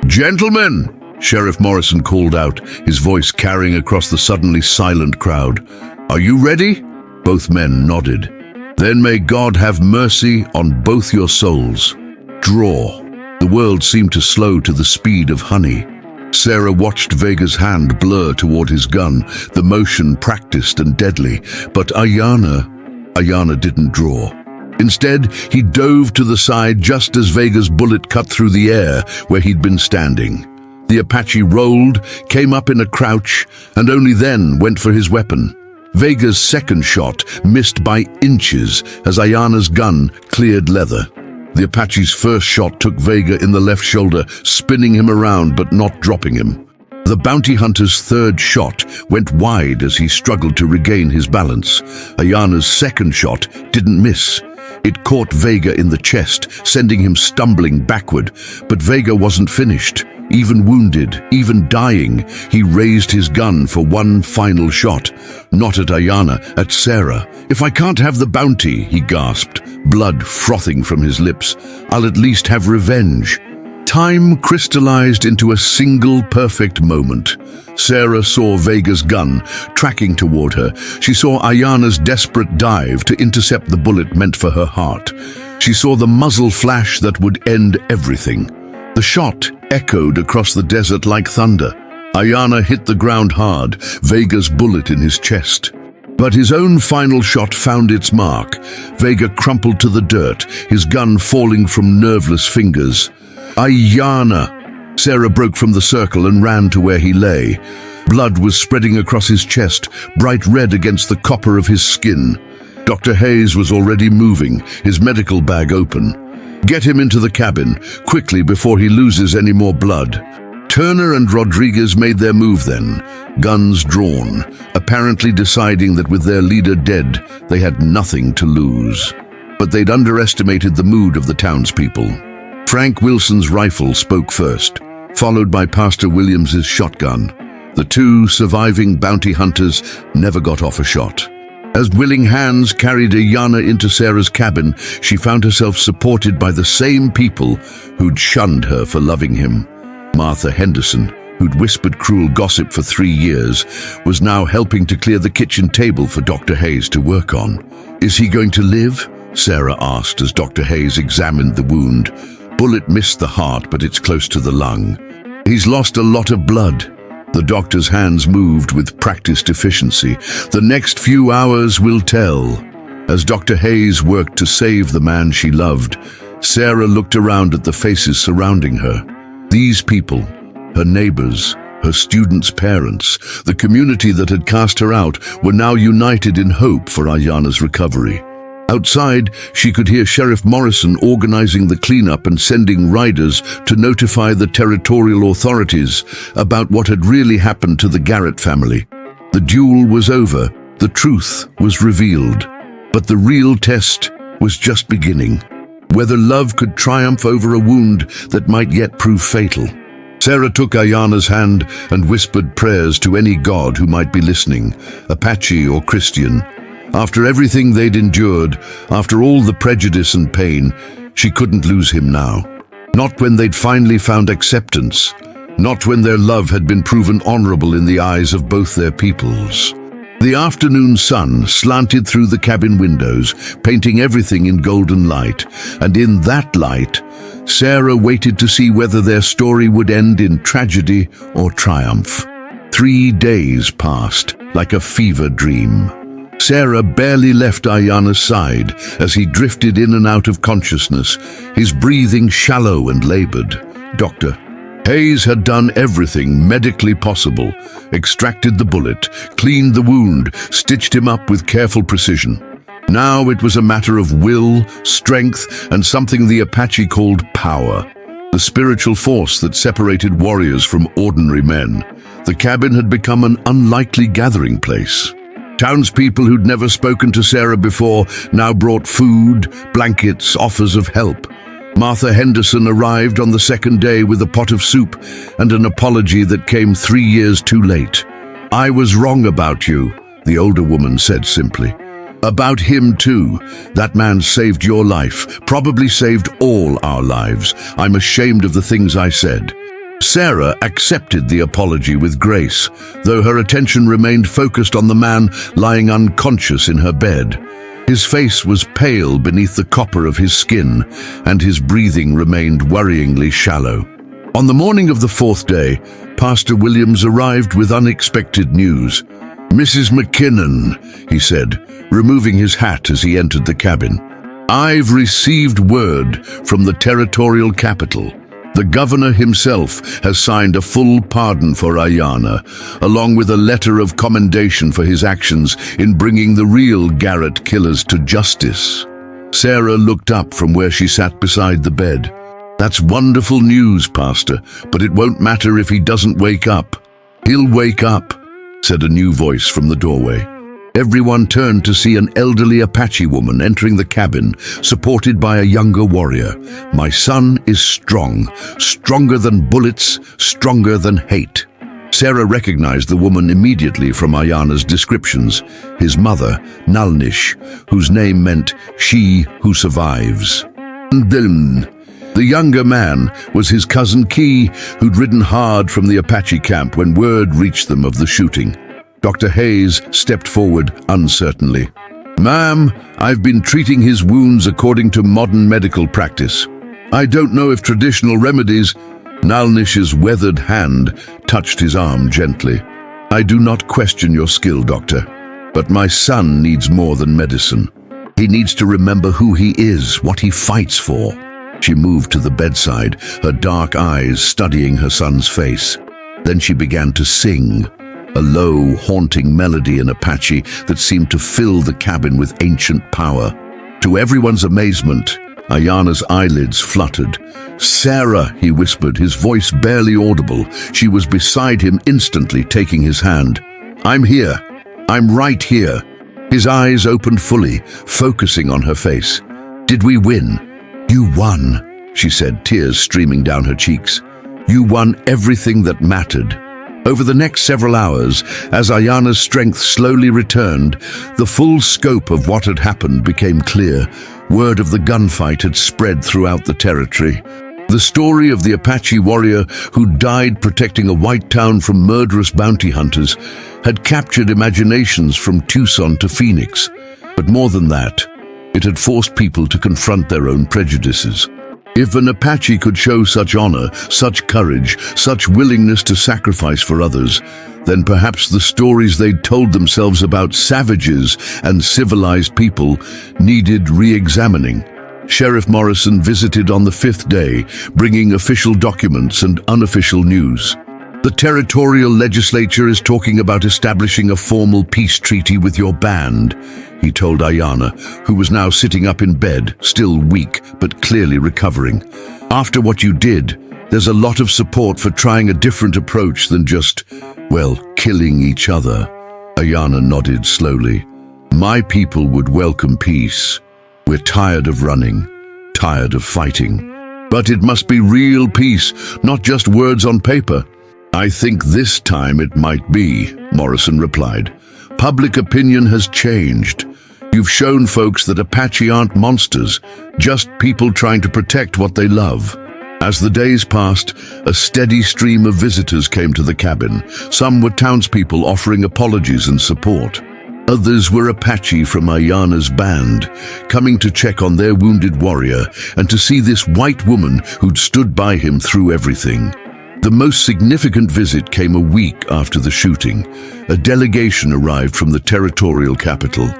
"Gentlemen!" Sheriff Morrison called out, his voice carrying across the suddenly silent crowd. "Are you ready?" Both men nodded. "Then may God have mercy on both your souls. Draw." The world seemed to slow to the speed of honey. Sarah watched Vega's hand blur toward his gun, the motion practiced and deadly. But Ayanna didn't draw. Instead, he dove to the side just as Vega's bullet cut through the air where he'd been standing. The Apache rolled, came up in a crouch, and only then went for his weapon. Vega's second shot missed by inches as Ayana's gun cleared leather. The Apache's first shot took Vega in the left shoulder, spinning him around but not dropping him. The bounty hunter's third shot went wide as he struggled to regain his balance. Ayana's second shot didn't miss. It caught Vega in the chest, sending him stumbling backward. But Vega wasn't finished. Even wounded, even dying, he raised his gun for one final shot. Not at Ayana, at Sarah. "If I can't have the bounty," he gasped, blood frothing from his lips, "I'll at least have revenge." Time crystallized into a single perfect moment. Sarah saw Vega's gun tracking toward her. She saw Ayana's desperate dive to intercept the bullet meant for her heart. She saw the muzzle flash that would end everything. The shot echoed across the desert like thunder. Ayana hit the ground hard, Vega's bullet in his chest. But his own final shot found its mark. Vega crumpled to the dirt, his gun falling from nerveless fingers. "Ayana!" Sarah broke from the circle and ran to where he lay. Blood was spreading across his chest, bright red against the copper of his skin. Dr. Hayes was already moving, his medical bag open. "Get him into the cabin, quickly before he loses any more blood." Turner and Rodriguez made their move then, guns drawn, apparently deciding that with their leader dead, they had nothing to lose. But they'd underestimated the mood of the townspeople. Frank Wilson's rifle spoke first, followed by Pastor Williams's shotgun. The two surviving bounty hunters never got off a shot. As willing hands carried Ayana into Sarah's cabin, she found herself supported by the same people who'd shunned her for loving him. Martha Henderson, who'd whispered cruel gossip for 3 years, was now helping to clear the kitchen table for Dr. Hayes to work on. "Is he going to live?" Sarah asked as Dr. Hayes examined the wound. "Bullet missed the heart, but it's close to the lung. He's lost a lot of blood." The doctor's hands moved with practiced efficiency. "The next few hours will tell." As Dr. Hayes worked to save the man she loved, Sarah looked around at the faces surrounding her. These people, her neighbors, her students' parents, the community that had cast her out, were now united in hope for Ayana's recovery. Outside, she could hear Sheriff Morrison organizing the cleanup and sending riders to notify the territorial authorities about what had really happened to the Garrett family. The duel was over, the truth was revealed, but the real test was just beginning. Whether love could triumph over a wound that might yet prove fatal. Sarah took Ayana's hand and whispered prayers to any god who might be listening, Apache or Christian. After everything they'd endured, after all the prejudice and pain, she couldn't lose him now. Not when they'd finally found acceptance. Not when their love had been proven honorable in the eyes of both their peoples. The afternoon sun slanted through the cabin windows, painting everything in golden light. And in that light, Sarah waited to see whether their story would end in tragedy or triumph. 3 days passed, like a fever dream. Sarah barely left Ayana's side as he drifted in and out of consciousness, his breathing shallow and labored. Dr. Hayes had done everything medically possible, extracted the bullet, cleaned the wound, stitched him up with careful precision. Now it was a matter of will, strength, and something the Apache called power, the spiritual force that separated warriors from ordinary men. The cabin had become an unlikely gathering place. Townspeople who'd never spoken to Sarah before now brought food, blankets, offers of help. Martha Henderson arrived on the second day with a pot of soup and an apology that came 3 years too late. "I was wrong about you," the older woman said simply. "About him too. That man saved your life, probably saved all our lives. I'm ashamed of the things I said." Sarah accepted the apology with grace, though her attention remained focused on the man lying unconscious in her bed. His face was pale beneath the copper of his skin, and his breathing remained worryingly shallow. On the morning of the 4th day, Pastor Williams arrived with unexpected news. "Mrs. McKinnon," he said, removing his hat as he entered the cabin, "I've received word from the territorial capital. The The governor himself has signed a full pardon for Ayana, along with a letter of commendation for his actions in bringing the real Garrett killers to justice. Sarah looked up from where she sat beside the bed. "That's wonderful news, Pastor, but it won't matter if he doesn't wake up." "He'll wake up," said a new voice from the doorway. Everyone turned to see an elderly Apache woman entering the cabin, supported by a younger warrior. "My son is strong, stronger than bullets, stronger than hate." Sarah recognized the woman immediately from Ayana's descriptions, his mother, Nalnish, whose name meant "she who survives." Then, the younger man was his cousin Key, who'd ridden hard from the Apache camp when word reached them of the shooting. Dr. Hayes stepped forward uncertainly. "Ma'am, I've been treating his wounds according to modern medical practice. I don't know if traditional remedies—" Nalnish's weathered hand touched his arm gently. "I do not question your skill, doctor, but my son needs more than medicine. He needs to remember who he is, what he fights for." She moved to the bedside, her dark eyes studying her son's face. Then she began to sing, a low, haunting melody in Apache that seemed to fill the cabin with ancient power. To everyone's amazement, Ayana's eyelids fluttered. "Sarah," he whispered, his voice barely audible. She was beside him instantly, taking his hand. "I'm here. I'm right here." His eyes opened fully, focusing on her face. "Did we win?" "You won," she said, tears streaming down her cheeks. "You won everything that mattered." Over the next several hours, as Ayana's strength slowly returned, the full scope of what had happened became clear. Word of the gunfight had spread throughout the territory. The story of the Apache warrior who died protecting a white town from murderous bounty hunters had captured imaginations from Tucson to Phoenix. But more than that, it had forced people to confront their own prejudices. If an Apache could show such honor, such courage, such willingness to sacrifice for others, then perhaps the stories they'd told themselves about savages and civilized people needed re-examining. Sheriff Morrison visited on the 5th day, bringing official documents and unofficial news. "The territorial legislature is talking about establishing a formal peace treaty with your band," he told Ayana, who was now sitting up in bed, still weak but clearly recovering. "After what you did, there's a lot of support for trying a different approach than just, well, killing each other." Ayana nodded slowly. "My people would welcome peace. We're tired of running, tired of fighting. But it must be real peace, not just words on paper." "I think this time it might be," Morrison replied. "Public opinion has changed. You've shown folks that Apache aren't monsters, just people trying to protect what they love." As the days passed, a steady stream of visitors came to the cabin. Some were townspeople offering apologies and support. Others were Apache from Ayana's band, coming to check on their wounded warrior and to see this white woman who'd stood by him through everything. The most significant visit came a week after the shooting. A delegation arrived from the territorial capital.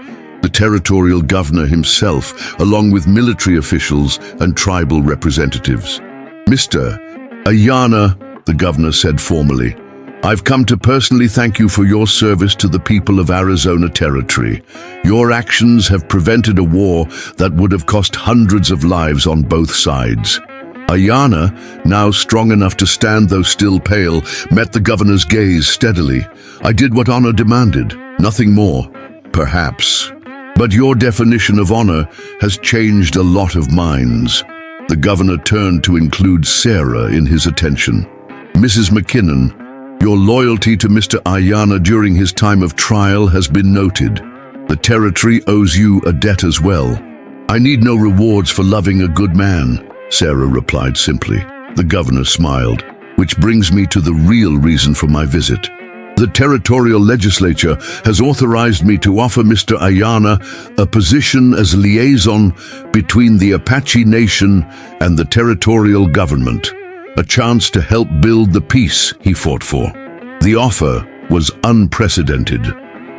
The territorial governor himself, along with military officials and tribal representatives. "Mr. Ayana," the governor said formally, "I've come to personally thank you for your service to the people of Arizona Territory. Your actions have prevented a war that would have cost hundreds of lives on both sides." Ayana, now strong enough to stand though still pale, met the governor's gaze steadily. "I did what honor demanded, nothing more, perhaps. But your definition of honor has changed a lot of minds." The governor turned to include Sarah in his attention. "Mrs. McKinnon, your loyalty to Mr. Ayana during his time of trial has been noted. The territory owes you a debt as well." "I need no rewards for loving a good man," Sarah replied simply. The governor smiled, "Which brings me to the real reason for my visit. The territorial legislature has authorized me to offer Mr. Ayana a position as liaison between the Apache Nation and the territorial government, a chance to help build the peace he fought for." The offer was unprecedented.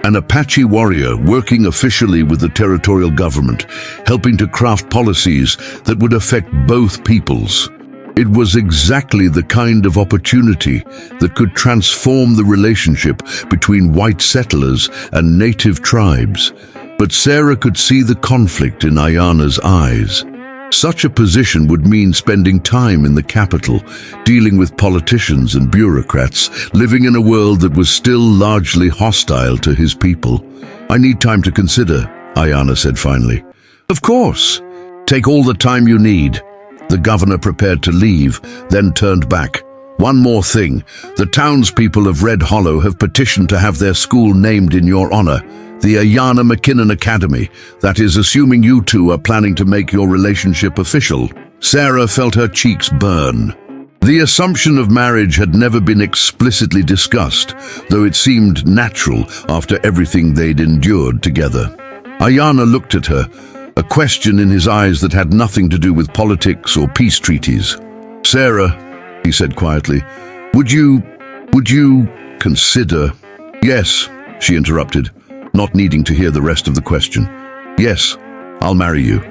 An Apache warrior working officially with the territorial government, helping to craft policies that would affect both peoples. It was exactly the kind of opportunity that could transform the relationship between white settlers and native tribes. But Sarah could see the conflict in Ayana's eyes. Such a position would mean spending time in the capital, dealing with politicians and bureaucrats, living in a world that was still largely hostile to his people. "I need time to consider," Ayana said finally. "Of course. Take all the time you need." The governor prepared to leave, then turned back. "One more thing. The townspeople of Red Hollow have petitioned to have their school named in your honor. The Ayana McKinnon Academy. That is, assuming you two are planning to make your relationship official." Sarah felt her cheeks burn. The assumption of marriage had never been explicitly discussed, though it seemed natural after everything they'd endured together. Ayana looked at her, a question in his eyes that had nothing to do with politics or peace treaties. "Sarah," he said quietly, would you consider—" "Yes," she interrupted, not needing to hear the rest of the question. "Yes, I'll marry you.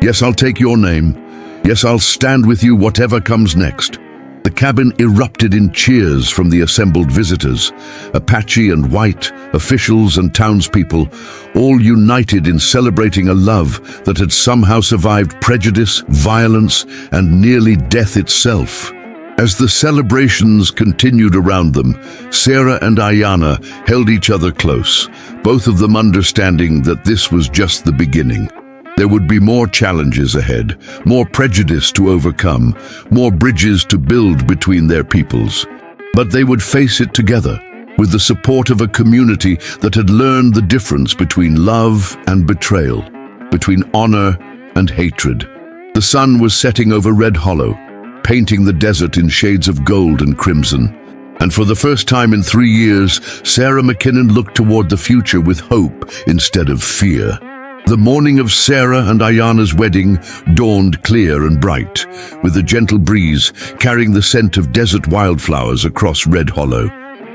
Yes, I'll take your name. Yes, I'll stand with you whatever comes next." The cabin erupted in cheers from the assembled visitors, Apache and white, officials and townspeople, all united in celebrating a love that had somehow survived prejudice, violence, and nearly death itself. As the celebrations continued around them, Sarah and Ayana held each other close, both of them understanding that this was just the beginning. There would be more challenges ahead, more prejudice to overcome, more bridges to build between their peoples. But they would face it together, with the support of a community that had learned the difference between love and betrayal, between honor and hatred. The sun was setting over Red Hollow, painting the desert in shades of gold and crimson. And for the first time in 3 years, Sarah McKinnon looked toward the future with hope instead of fear. The morning of Sarah and Ayana's wedding dawned clear and bright, with a gentle breeze carrying the scent of desert wildflowers across Red Hollow.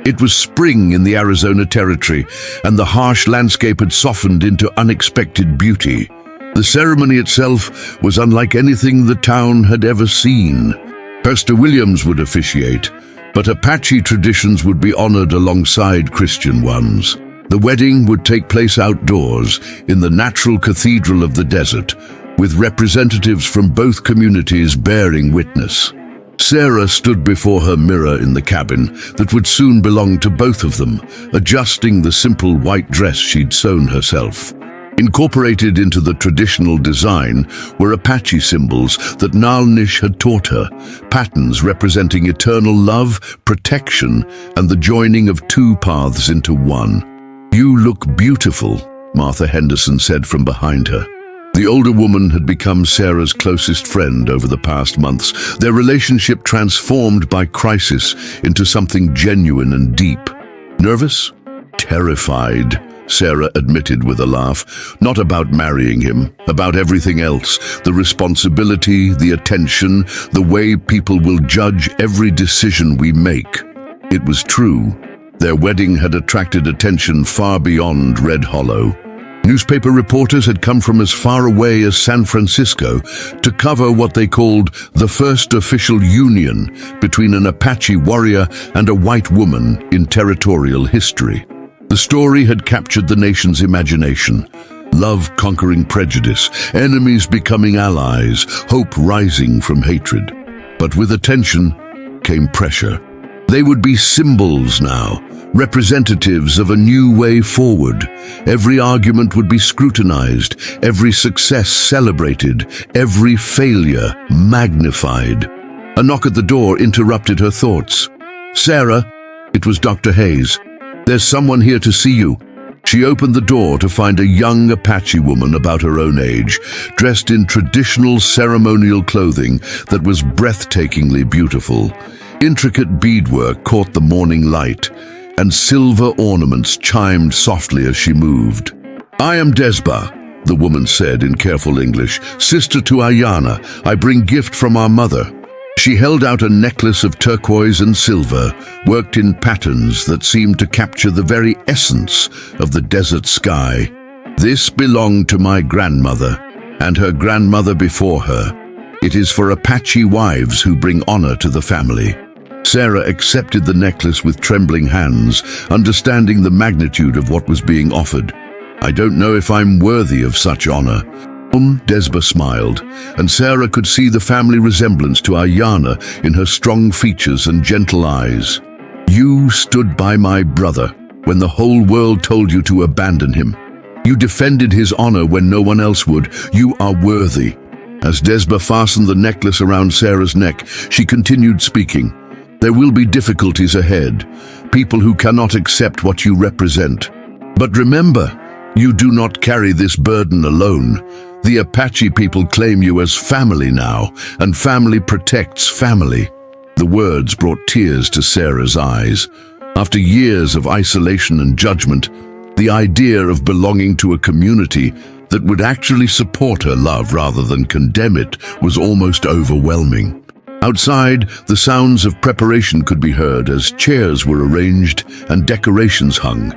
It was spring in the Arizona Territory, and the harsh landscape had softened into unexpected beauty. The ceremony itself was unlike anything the town had ever seen. Pastor Williams would officiate, but Apache traditions would be honored alongside Christian ones. The wedding would take place outdoors, in the natural cathedral of the desert, with representatives from both communities bearing witness. Sarah stood before her mirror in the cabin that would soon belong to both of them, adjusting the simple white dress she'd sewn herself. Incorporated into the traditional design were Apache symbols that Nalnish had taught her, patterns representing eternal love, protection, and the joining of two paths into one. "You look beautiful," Martha Henderson said from behind her. The older woman had become Sarah's closest friend over the past months, their relationship transformed by crisis into something genuine and deep. "Nervous?" "Terrified," Sarah admitted with a laugh. "Not about marrying him, about everything else. The responsibility, the attention, the way people will judge every decision we make." It was true. Their wedding had attracted attention far beyond Red Hollow. Newspaper reporters had come from as far away as San Francisco to cover what they called the first official union between an Apache warrior and a white woman in territorial history. The story had captured the nation's imagination. Love conquering prejudice, enemies becoming allies, hope rising from hatred. But with attention came pressure. They would be symbols now, representatives of a new way forward. Every argument would be scrutinized, every success celebrated, every failure magnified. A knock at the door interrupted her thoughts. "Sarah," it was Dr. Hayes. "There's someone here to see you." She opened the door to find a young Apache woman about her own age, dressed in traditional ceremonial clothing that was breathtakingly beautiful. Intricate beadwork caught the morning light, and silver ornaments chimed softly as she moved. "I am Desba," the woman said in careful English. "Sister to Ayana, I bring gift from our mother." She held out a necklace of turquoise and silver, worked in patterns that seemed to capture the very essence of the desert sky. "This belonged to my grandmother, and her grandmother before her. It is for Apache wives who bring honor to the family. Sarah accepted the necklace with trembling hands, understanding the magnitude of what was being offered. I don't know if I'm worthy of such honor. Desba smiled, and Sarah could see the family resemblance to Ayana in her strong features and gentle eyes. You stood by my brother when the whole world told you to abandon him. You defended his honor when no one else would. You are worthy. As Desba fastened the necklace around Sarah's neck, she continued speaking. There will be difficulties ahead, people who cannot accept what you represent. But remember, you do not carry this burden alone. The Apache people claim you as family now, and family protects family. The words brought tears to Sarah's eyes. After years of isolation and judgment, the idea of belonging to a community that would actually support her love rather than condemn it was almost overwhelming. Outside, the sounds of preparation could be heard as chairs were arranged and decorations hung.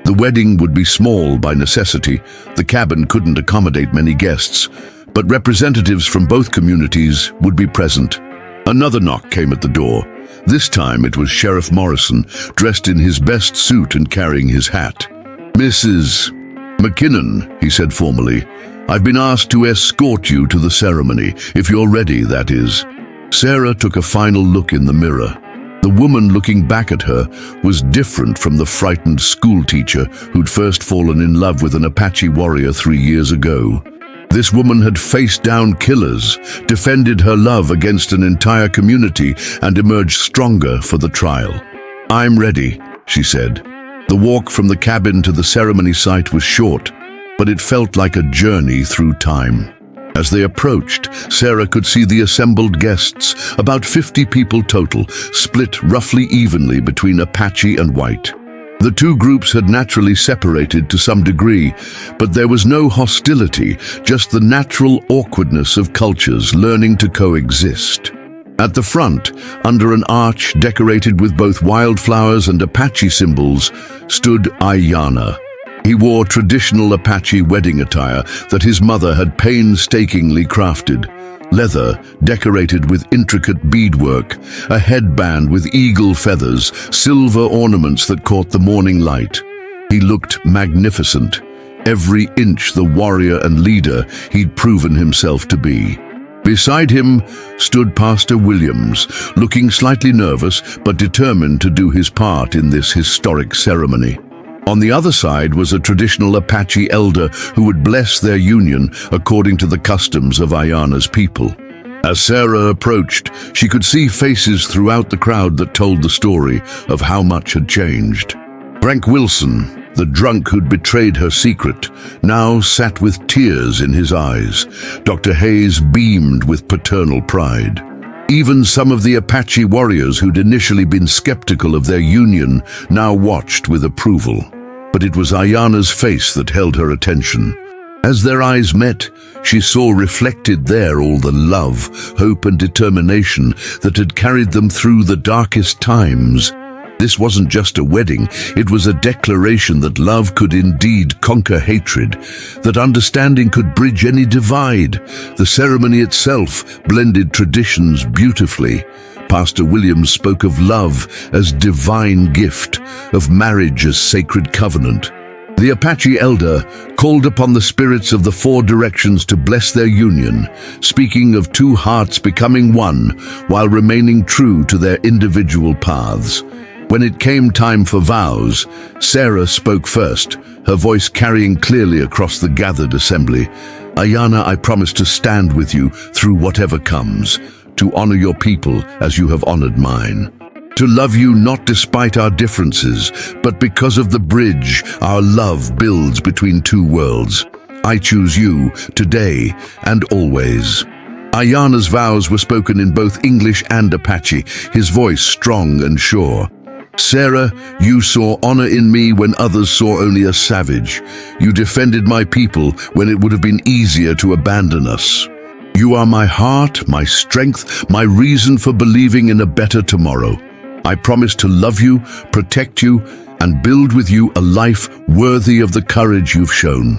The wedding would be small by necessity. The cabin couldn't accommodate many guests, but representatives from both communities would be present. Another knock came at the door. This time it was Sheriff Morrison, dressed in his best suit and carrying his hat. Mrs. McKinnon, he said formally, I've been asked to escort you to the ceremony, if you're ready, that is. Sarah took a final look in the mirror. The woman looking back at her was different from the frightened schoolteacher who'd first fallen in love with an Apache warrior 3 years ago. This woman had faced down killers, defended her love against an entire community, and emerged stronger for the trial. I'm ready, she said. The walk from the cabin to the ceremony site was short, but it felt like a journey through time. As they approached, Sarah could see the assembled guests, about 50 people total, split roughly evenly between Apache and white. The two groups had naturally separated to some degree, but there was no hostility, just the natural awkwardness of cultures learning to coexist. At the front, under an arch decorated with both wildflowers and Apache symbols, stood Ayana. He wore traditional Apache wedding attire that his mother had painstakingly crafted. Leather decorated with intricate beadwork, a headband with eagle feathers, silver ornaments that caught the morning light. He looked magnificent, every inch the warrior and leader he'd proven himself to be. Beside him stood Pastor Williams, looking slightly nervous but determined to do his part in this historic ceremony. On the other side was a traditional Apache elder who would bless their union according to the customs of Ayana's people. As Sarah approached, she could see faces throughout the crowd that told the story of how much had changed. Frank Wilson, the drunk who'd betrayed her secret, now sat with tears in his eyes. Dr. Hayes beamed with paternal pride. Even some of the Apache warriors who'd initially been skeptical of their union now watched with approval. But it was Ayana's face that held her attention. As their eyes met, she saw reflected there all the love, hope and determination that had carried them through the darkest times. This wasn't just a wedding, it was a declaration that love could indeed conquer hatred, that understanding could bridge any divide. The ceremony itself blended traditions beautifully. Pastor Williams spoke of love as divine gift, of marriage as sacred covenant. The Apache elder called upon the spirits of the 4 directions to bless their union, speaking of 2 hearts becoming one while remaining true to their individual paths. When it came time for vows, Sarah spoke first, her voice carrying clearly across the gathered assembly. Ayana, I promise to stand with you through whatever comes, to honor your people as you have honored mine. To love you not despite our differences, but because of the bridge our love builds between 2 worlds. I choose you today and always. Ayana's vows were spoken in both English and Apache, his voice strong and sure. Sarah, you saw honor in me when others saw only a savage. You defended my people when it would have been easier to abandon us. You are my heart, my strength, my reason for believing in a better tomorrow. I promise to love you, protect you, and build with you a life worthy of the courage you've shown.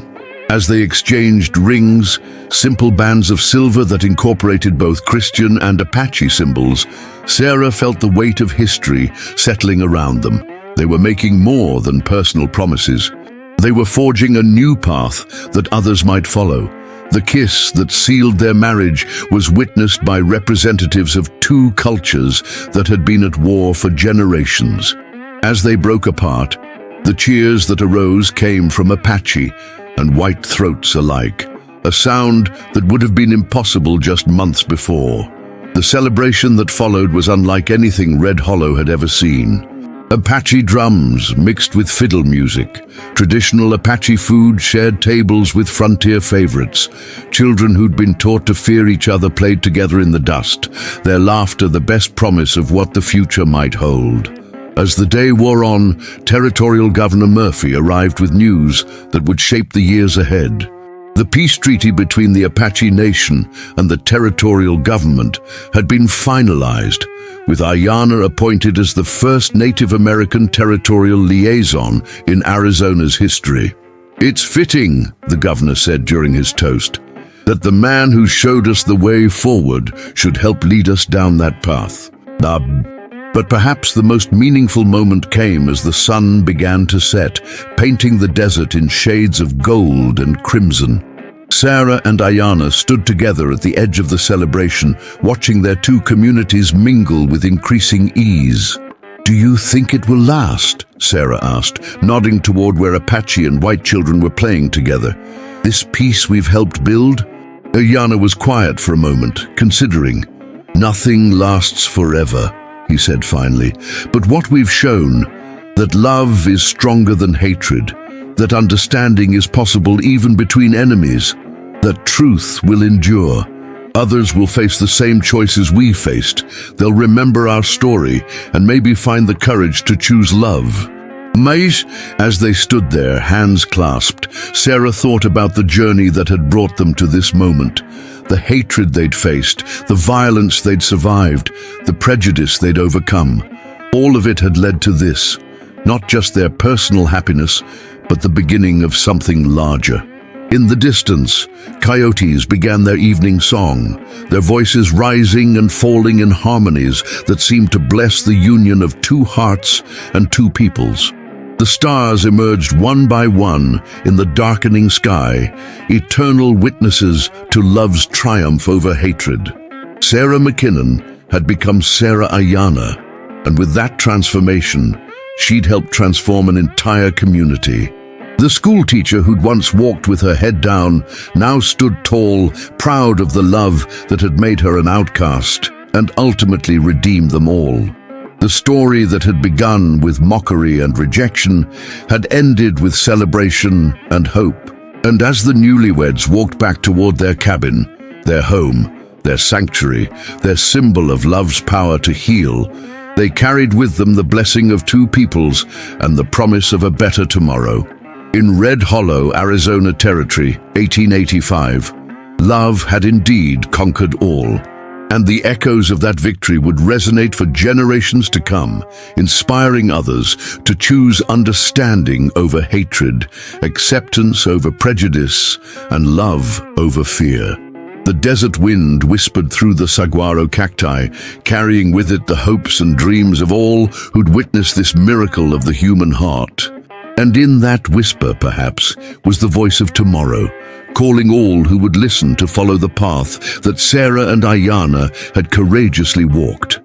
As they exchanged rings, simple bands of silver that incorporated both Christian and Apache symbols, Sarah felt the weight of history settling around them. They were making more than personal promises. They were forging a new path that others might follow. The kiss that sealed their marriage was witnessed by representatives of two cultures that had been at war for generations. As they broke apart, the cheers that arose came from Apache and white throats alike, a sound that would have been impossible just months before. The celebration that followed was unlike anything Red Hollow had ever seen. Apache drums mixed with fiddle music, traditional Apache food shared tables with frontier favorites. Children who'd been taught to fear each other played together in the dust, their laughter the best promise of what the future might hold. As the day wore on, Territorial Governor Murphy arrived with news that would shape the years ahead. The peace treaty between the Apache Nation and the territorial government had been finalized, with Ayanna appointed as the first Native American territorial liaison in Arizona's history. "It's fitting," the governor said during his toast, "that the man who showed us the way forward should help lead us down that path." But perhaps the most meaningful moment came as the sun began to set, painting the desert in shades of gold and crimson. Sarah and Ayanna stood together at the edge of the celebration, watching their two communities mingle with increasing ease. "Do you think it will last?" Sarah asked, nodding toward where Apache and white children were playing together. "This peace we've helped build?" Ayanna was quiet for a moment, considering. "Nothing lasts forever," he said finally, "but what we've shown, that love is stronger than hatred, that understanding is possible even between enemies, that truth will endure. Others will face the same choices we faced. They'll remember our story and maybe find the courage to choose love." Maish, as they stood there, hands clasped, Sarah thought about the journey that had brought them to this moment. The hatred they'd faced, the violence they'd survived, the prejudice they'd overcome. All of it had led to this, not just their personal happiness, but the beginning of something larger. In the distance, coyotes began their evening song, their voices rising and falling in harmonies that seemed to bless the union of two hearts and two peoples. The stars emerged one by one in the darkening sky, eternal witnesses to love's triumph over hatred. Sarah McKinnon had become Sarah Ayanna, and with that transformation, she'd helped transform an entire community. The school teacher who'd once walked with her head down now stood tall, proud of the love that had made her an outcast and ultimately redeemed them all. The story that had begun with mockery and rejection had ended with celebration and hope. And as the newlyweds walked back toward their cabin, their home, their sanctuary, their symbol of love's power to heal, they carried with them the blessing of two peoples and the promise of a better tomorrow. In Red Hollow, Arizona Territory, 1885, love had indeed conquered all. And the echoes of that victory would resonate for generations to come, inspiring others to choose understanding over hatred, acceptance over prejudice, and love over fear. The desert wind whispered through the saguaro cacti, carrying with it the hopes and dreams of all who'd witnessed this miracle of the human heart. And in that whisper, perhaps, was the voice of tomorrow, calling all who would listen to follow the path that Sarah and Ayanna had courageously walked.